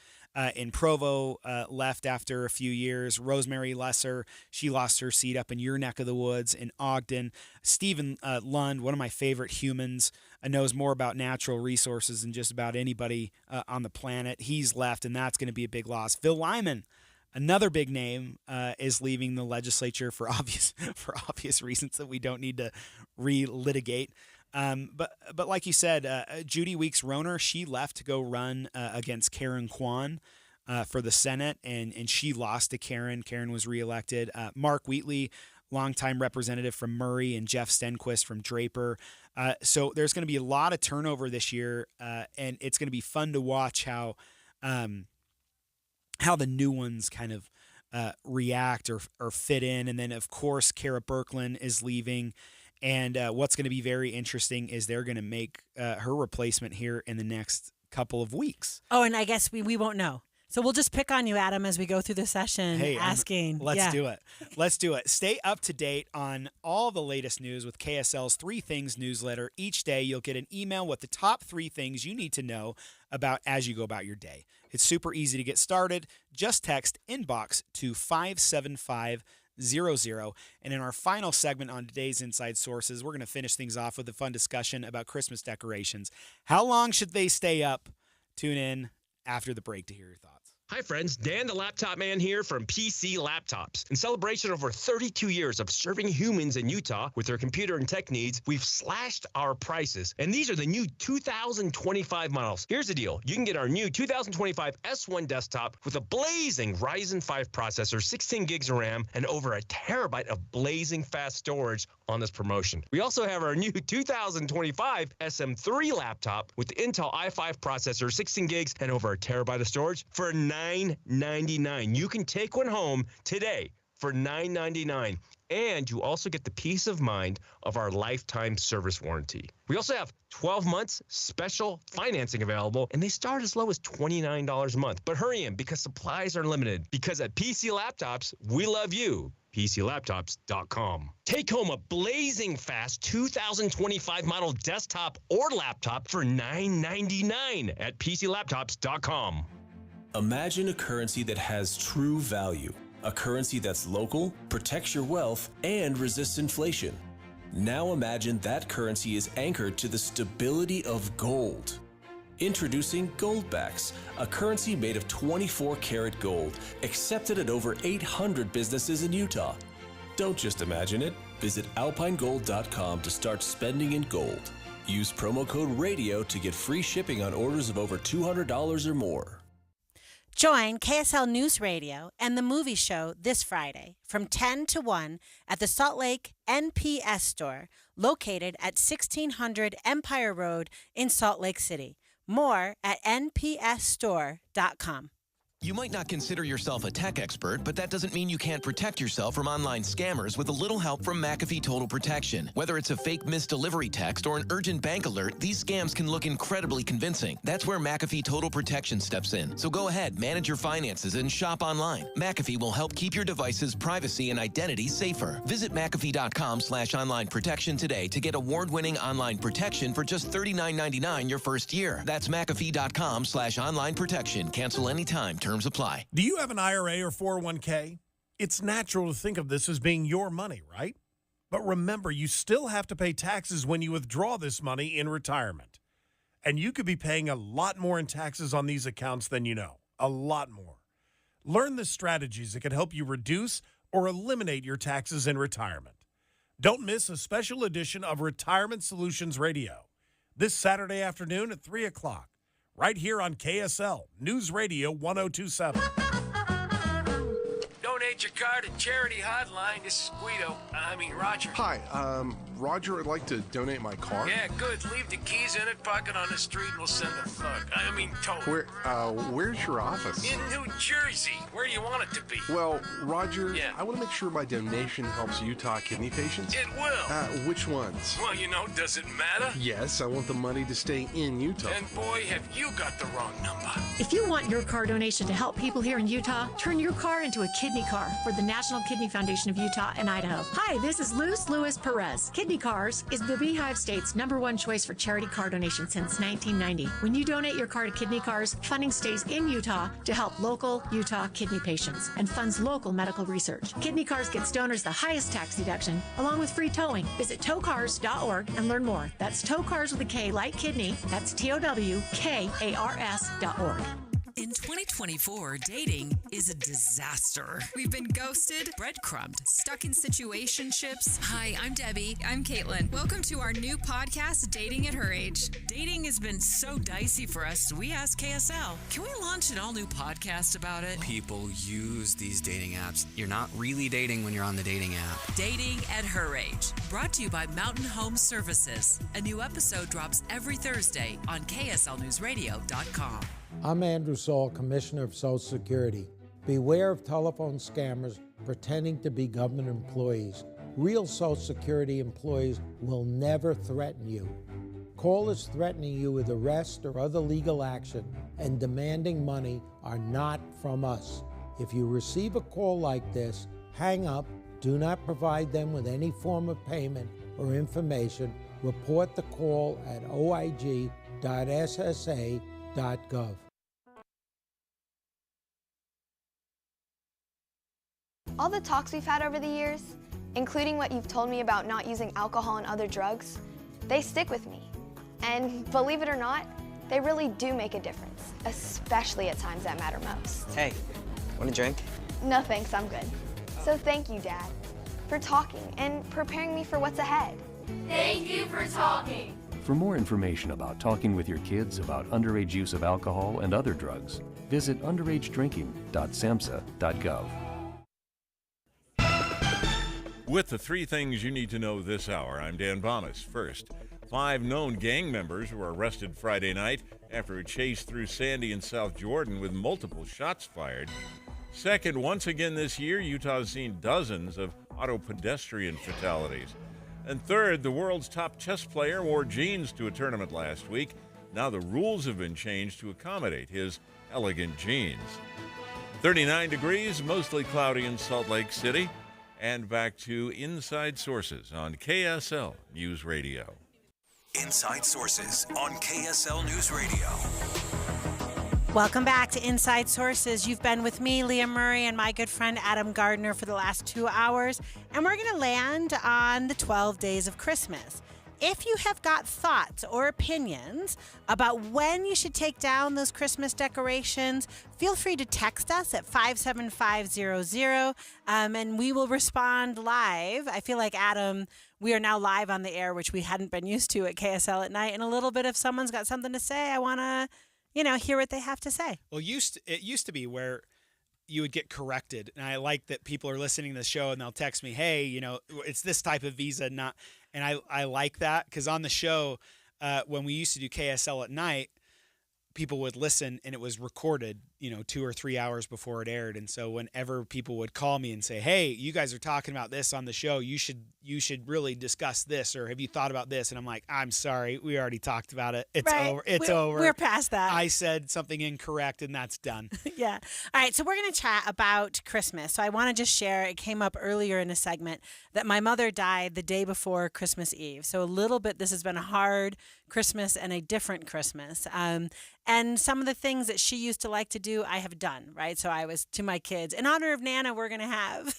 S4: in Provo left after a few years. Rosemary Lesser, she lost her seat up in your neck of the woods in Ogden. Stephen Lund, one of my favorite humans, knows more about natural resources than just about anybody on the planet. He's left, and that's going to be a big loss. Phil Lyman, another big name, is leaving the legislature for obvious reasons that we don't need to relitigate. But like you said, Judy Weeks Roner, she left to go run against Karen Kwan for the Senate, and she lost to Karen. Karen was reelected. Mark Wheatley, longtime representative from Murray, and Jeff Stenquist from Draper. So there's going to be a lot of turnover this year, and it's going to be fun to watch how the new ones kind of react or fit in. And then, of course, Kara Birkeland is leaving. And what's going to be very interesting is they're going to make her replacement here in the next couple of weeks.
S5: Oh, and I guess we won't know. So we'll just pick on you, Adam, as we go through the session, asking.
S4: Let's do it. Let's do it. Stay up to date on all the latest news with KSL's 3 Things newsletter. Each day, you'll get an email with the top 3 things you need to know about as you go about your day. It's super easy to get started. Just text inbox to 57500. And in our final segment on today's Inside Sources, we're going to finish things off with a fun discussion about Christmas decorations. How long should they stay up? Tune in after the break to hear your thoughts.
S7: Hi, friends. Dan, the Laptop Man here from PC Laptops. In celebration of over 32 years of serving humans in Utah with their computer and tech needs, we've slashed our prices. And these are the new 2025 models. Here's the deal. You can get our new 2025 S1 desktop with a blazing Ryzen 5 processor, 16 gigs of RAM, and over a terabyte of blazing fast storage on this promotion. We also have our new 2025 SM3 laptop with the Intel i5 processor, 16 gigs, and over a terabyte of storage for $999. You can take one home today for $999. And you also get the peace of mind of our lifetime service warranty. We also have 12 months special financing available, and they start as low as $29 a month. But hurry in because supplies are limited. Because at PC Laptops, we love you. PCLaptops.com. Take home a blazing fast 2025 model desktop or laptop for $999 at PCLaptops.com.
S11: Imagine a currency that has true value. A currency that's local, protects your wealth, and resists inflation. Now imagine that currency is anchored to the stability of gold. Introducing Goldbacks, a currency made of 24-karat gold, accepted at over 800 businesses in Utah. Don't just imagine it. Visit alpinegold.com to start spending in gold. Use promo code RADIO to get free shipping on orders of over $200 or more.
S5: Join KSL News Radio and the movie show this Friday from 10 to 1 at the Salt Lake NPS store located at 1600 Empire Road in Salt Lake City. More at npsstore.com.
S20: You might not consider yourself a tech expert, but that doesn't mean you can't protect yourself from online scammers with a little help from McAfee Total Protection. Whether it's a fake missed delivery text or an urgent bank alert, these scams can look incredibly convincing. That's where McAfee Total Protection steps in. So go ahead, manage your finances and shop online. McAfee will help keep your device's privacy and identity safer. Visit McAfee.com/online protection today to get award-winning online protection for just $39.99 your first year. That's McAfee.com/online protection. Cancel anytime. Terms apply.
S22: Do you have an IRA or 401k? It's natural to think of this as being your money, right? But remember, you still have to pay taxes when you withdraw this money in retirement. And you could be paying a lot more in taxes on these accounts than you know. A lot more. Learn the strategies that can help you reduce or eliminate your taxes in retirement. Don't miss a special edition of Retirement Solutions Radio this Saturday afternoon at 3 o'clock. Right here on KSL News Radio 1027.
S25: Donate
S9: Get your card at Charity Hotline. This is Roger.
S10: Hi, Roger, I'd like to donate my car.
S9: Yeah, good. Leave the keys in it, park it on the street, and we'll send a thug. Tow.
S10: Where's your office?
S9: In New Jersey. Where do you want it to be?
S10: Well, Roger,
S9: Yeah.
S10: I want to make sure my donation helps Utah kidney patients.
S9: It will.
S10: Which ones?
S9: Well, does it matter?
S10: Yes, I want the money to stay in Utah.
S9: Then, boy, have you got the wrong number.
S14: If you want your car donation to help people here in Utah, turn your car into a kidney car for the National Kidney Foundation of Utah and Idaho. Hi, this is Luz Lewis Perez. Kidney Cars is the Beehive State's #1 choice for charity car donation since 1990. When you donate your car to Kidney Cars, funding stays in Utah to help local Utah kidney patients and funds local medical research. Kidney Cars gets donors the highest tax deduction, along with free towing. Visit towcars.org and learn more. That's towcars with a K like kidney. That's TOWKARS.org.
S8: In 2024, dating is a disaster. We've been ghosted, breadcrumbed, stuck in situationships. Hi, I'm Debbie. I'm Caitlin. Welcome to our new podcast, Dating at Her Age. Dating has been so dicey for us, so we asked KSL, can we launch an all-new podcast about it?
S19: People use these dating apps. You're not really dating when you're on the dating app.
S8: Dating at Her Age, brought to you by Mountain Home Services. A new episode drops every Thursday on KSLNewsRadio.com.
S25: I'm Andrew Saul, Commissioner of Social Security. Beware of telephone scammers pretending to be government employees. Real Social Security employees will never threaten you. Callers threatening you with arrest or other legal action and demanding money are not from us. If you receive a call like this, hang up, do not provide them with any form of payment or information. Report the call at oig.ssa.gov.
S26: All the talks we've had over the years, including what you've told me about not using alcohol and other drugs, they stick with me. And believe it or not, they really do make a difference, especially at times that matter most.
S19: Hey, want a drink?
S26: No thanks, I'm good. So thank you, Dad, for talking and preparing me for what's ahead.
S27: Thank you for talking.
S28: For more information about talking with your kids about underage use of alcohol and other drugs, visit underagedrinking.samhsa.gov.
S2: With the 3 things you need to know this hour, I'm Dan Bomas. First, 5 known gang members were arrested Friday night after a chase through Sandy and South Jordan with multiple shots fired. Second, once again this year, Utah's seen dozens of auto pedestrian fatalities. And third, the world's top chess player wore jeans to a tournament last week. Now the rules have been changed to accommodate his elegant jeans. 39 degrees, mostly cloudy in Salt Lake City. And back to Inside Sources on KSL News Radio.
S3: Inside Sources on KSL News Radio.
S5: Welcome back to Inside Sources. You've been with me, Leah Murray, and my good friend Adam Gardner for the last 2 hours, and we're going to land on the 12 days of Christmas. If you have got thoughts or opinions about when you should take down those Christmas decorations, feel free to text us at 57500, and we will respond live. I feel like, Adam, we are now live on the air, which we hadn't been used to at KSL at night. And a little bit, if someone's got something to say, I want to, hear what they have to say.
S4: Well, it used to be where you would get corrected. And I like that people are listening to the show and they'll text me, hey, it's this type of visa, not. And I like that because on the show, when we used to do KSL at night, people would listen and it was recorded, 2 or 3 hours before it aired. And so whenever people would call me and say, hey, you guys are talking about this on the show, you should really discuss this, or have you thought about this? And I'm like, I'm sorry, we already talked about it. It's over. It's over.
S5: We're past that.
S4: I said something incorrect and that's done.
S5: Yeah. All right. So we're going to chat about Christmas. So I want to just share, it came up earlier in a segment that my mother died the day before Christmas Eve. So a little bit, this has been a hard Christmas and a different Christmas. And some of the things that she used to like to do, I have done, right? So I was, to my kids, in honor of Nana, we're going to have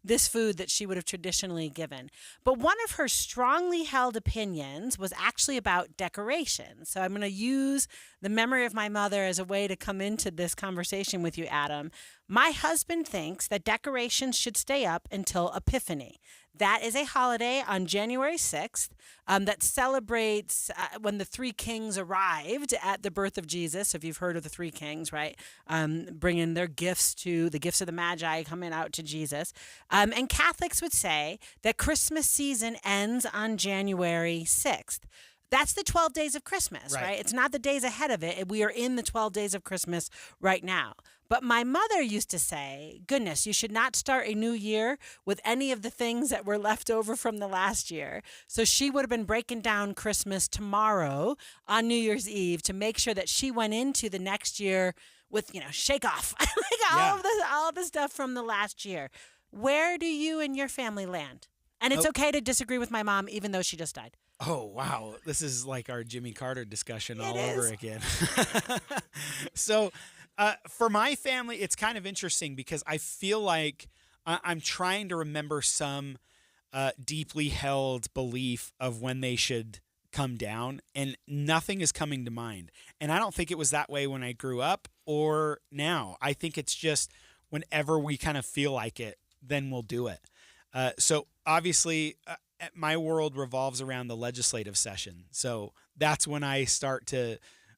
S5: this food that she would have traditionally given. But one of her strongly held opinions was actually about decoration. So I'm going to use the memory of my mother as a way to come into this conversation with you, Adam. My husband thinks that decorations should stay up until Epiphany. That is a holiday on January 6th that celebrates when the three kings arrived at the birth of Jesus. If you've heard of the three kings, right? Bringing their gifts the gifts of the Magi coming out to Jesus. And Catholics would say that Christmas season ends on January 6th. That's the 12 days of Christmas, right? It's not the days ahead of it. We are in the 12 days of Christmas right now. But my mother used to say, goodness, you should not start a new year with any of the things that were left over from the last year. So she would have been breaking down Christmas tomorrow on New Year's Eve to make sure that she went into the next year with, shake off all of the stuff from the last year. Where do you and your family land? And it's okay to disagree with my mom, even though she just died.
S4: Oh, wow. This is like our Jimmy Carter discussion all over again. So for my family, it's kind of interesting because I feel like I'm trying to remember some deeply held belief of when they should come down, and nothing is coming to mind. And I don't think it was that way when I grew up or now. I think it's just whenever we kind of feel like it, then we'll do it. So obviously, my world revolves around the legislative session. So that's when I start to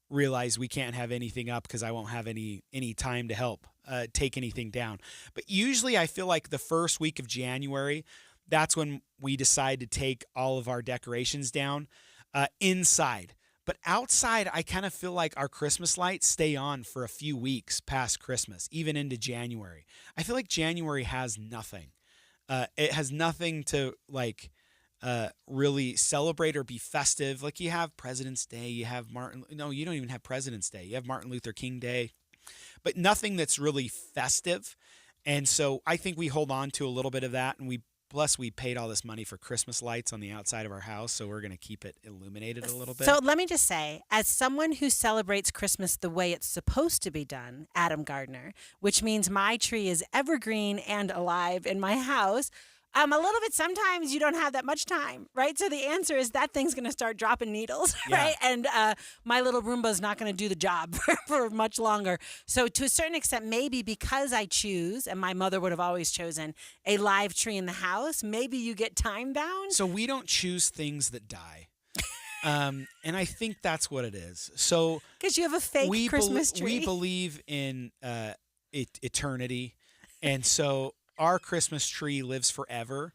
S4: realize we can't have anything up because I won't have any time to help take anything down. But usually I feel like the first week of January, that's when we decide to take all of our decorations down inside. But outside, I kind of feel like our Christmas lights stay on for a few weeks past Christmas, even into January. I feel like January has nothing. It has nothing to really celebrate or be festive. Like you have President's Day, you have you don't even have President's Day. You have Martin Luther King Day, but nothing that's really festive. And so I think we hold on to a little bit of that. And we paid all this money for Christmas lights on the outside of our house. So we're going to keep it illuminated a little bit.
S5: So let me just say, as someone who celebrates Christmas the way it's supposed to be done, Adam Gardner, which means my tree is evergreen and alive in my house, a little bit, sometimes you don't have that much time, right? So the answer is that thing's going to start dropping needles, right? And my little Roomba's not going to do the job for much longer. So to a certain extent, maybe because I choose, and my mother would have always chosen, a live tree in the house, maybe you get time bound.
S4: So we don't choose things that die. And I think that's what it is. So
S5: because you have a fake Christmas tree.
S4: We believe in eternity. And so our Christmas tree lives forever.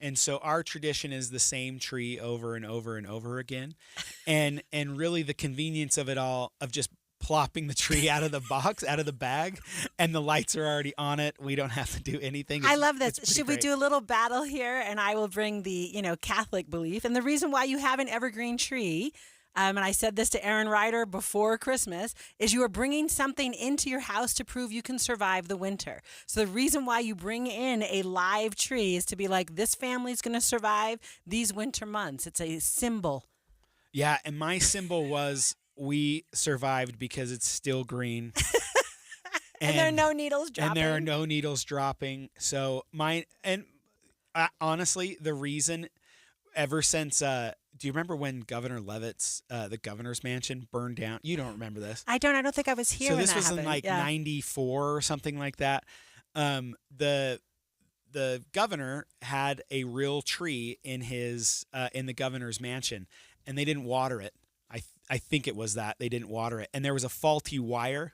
S4: And so our tradition is the same tree over and over and over again. And really the convenience of it all, of just plopping the tree out of the box, out of the bag, and the lights are already on it. We don't have to do anything.
S5: I love this. Should we do a little battle here? And I will bring the, Catholic belief. And the reason why you have an evergreen tree, and I said this to Aaron Ryder before Christmas, is you are bringing something into your house to prove you can survive the winter. So the reason why you bring in a live tree is to be like, this family's going to survive these winter months. It's a symbol.
S4: Yeah, and my symbol was we survived because it's still green.
S5: And there are no needles dropping.
S4: And there are no needles dropping. So honestly, the reason ever since... do you remember when Governor Levitt's, the governor's mansion burned down? You don't remember this.
S5: I don't. I don't think I was here when that happened.
S4: So this was in 94 or something like that. The governor had a real tree in his in the governor's mansion, and they didn't water it. I think it was that they didn't water it, and there was a faulty wire,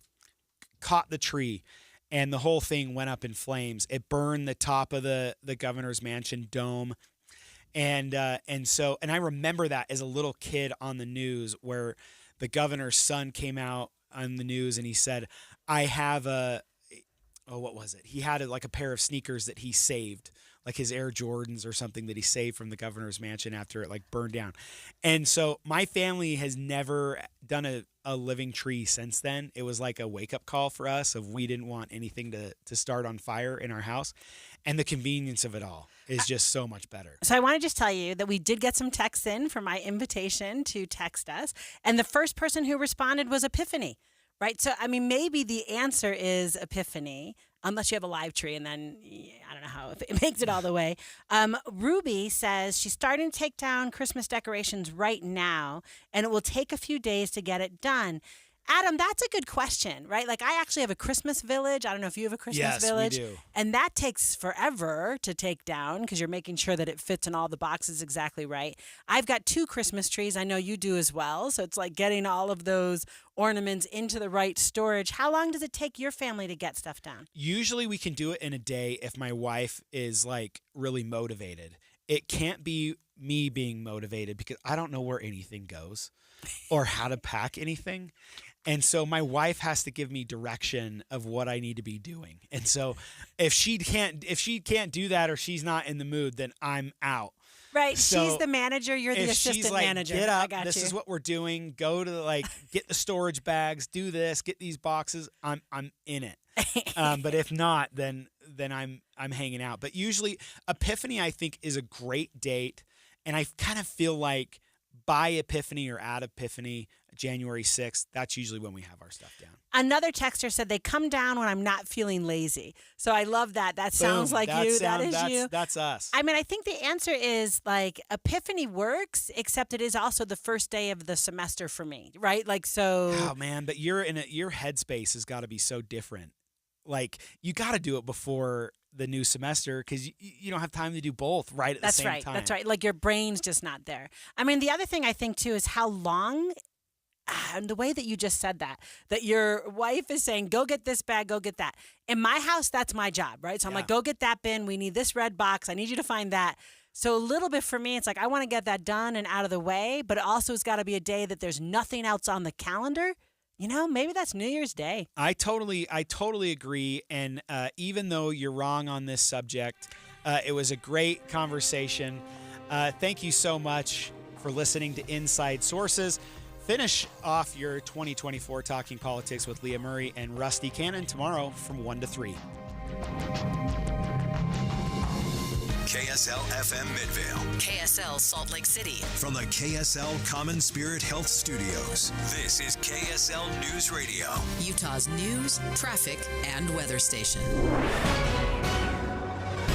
S4: caught the tree, and the whole thing went up in flames. It burned the top of the governor's mansion dome. And I remember that as a little kid on the news, where the governor's son came out on the news and he said, I have what was it? He had a pair of sneakers that he saved, like his Air Jordans or something that he saved from the governor's mansion after it burned down. And so my family has never done a living tree since then. It was like a wake up call for us of we didn't want anything to start on fire in our house. And the convenience of it all is just so much better.
S5: So I want to just tell you that we did get some texts in for my invitation to text us. And the first person who responded was Epiphany, right? So, maybe the answer is Epiphany, unless you have a live tree, and then I don't know how if it makes it all the way. Ruby says she's starting to take down Christmas decorations right now, and it will take a few days to get it done. Adam, that's a good question, right? Like, I actually have a Christmas village. I don't know if you have a Christmas village.
S4: Yes, we do.
S5: And that takes forever to take down because you're making sure that it fits in all the boxes exactly right. I've got 2 Christmas trees. I know you do as well. So it's like getting all of those ornaments into the right storage. How long does it take your family to get stuff down?
S4: Usually we can do it in a day if my wife is like really motivated. It can't be me being motivated because I don't know where anything goes or how to pack anything. And so my wife has to give me direction of what I need to be doing. And so if she can't do that or she's not in the mood, then I'm out.
S5: Right.
S4: So
S5: she's the manager. You're the assistant
S4: she's like,
S5: manager.
S4: Get up.
S5: I got
S4: this
S5: you.
S4: is what we're doing. Go to get the storage bags. Do this. Get these boxes. I'm in it. But if not, then I'm hanging out. But usually Epiphany, I think, is a great date. And I kind of feel like by Epiphany or at Epiphany, January 6th, that's usually when we have our stuff down.
S5: Another texter said they come down when I'm not feeling lazy. So I love that. That sounds like you. That is you.
S4: That's us.
S5: I mean, I think the answer is like Epiphany works, except it is also the first day of the semester for me, right? Like, so.
S4: Oh man, but your headspace has got to be so different. Like, you got to do it before the new semester because you don't have time to do both right at the same time.
S5: That's right. Like, your brain's just not there. I mean, the other thing I think too is how long. And the way that you just said that your wife is saying, go get this bag, go get that. In my house, that's my job, right? So I'm like, go get that bin. We need this red box. I need you to find that. So a little bit for me, it's like, I want to get that done and out of the way, but it also has got to be a day that there's nothing else on the calendar. You know, maybe that's New Year's Day.
S4: I totally agree. And even though you're wrong on this subject, it was a great conversation. Thank you so much for listening to Inside Sources. Finish off your 2024 Talking Politics with Leah Murray and Rusty Cannon tomorrow from 1 to 3.
S3: KSL FM Midvale.
S1: KSL Salt Lake City.
S3: From the KSL Common Spirit Health Studios, this is KSL News Radio.
S1: Utah's news, traffic, and weather station.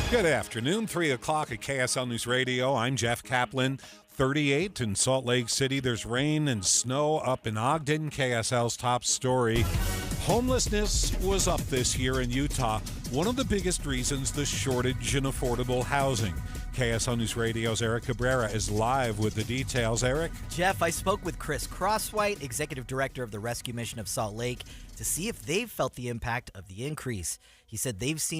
S12: Good afternoon, 3 o'clock at KSL News Radio. I'm Jeff Kaplan. 38 in Salt Lake City. There's rain and snow up in Ogden. KSL's top story. Homelessness was up this year in Utah. One of the biggest reasons, the shortage in affordable housing. KSL News Radio's Eric Cabrera is live with the details. Eric?
S13: Jeff, I spoke with Chris Crosswhite, Executive Director of the Rescue Mission of Salt Lake, to see if they've felt the impact of the increase. He said they've seen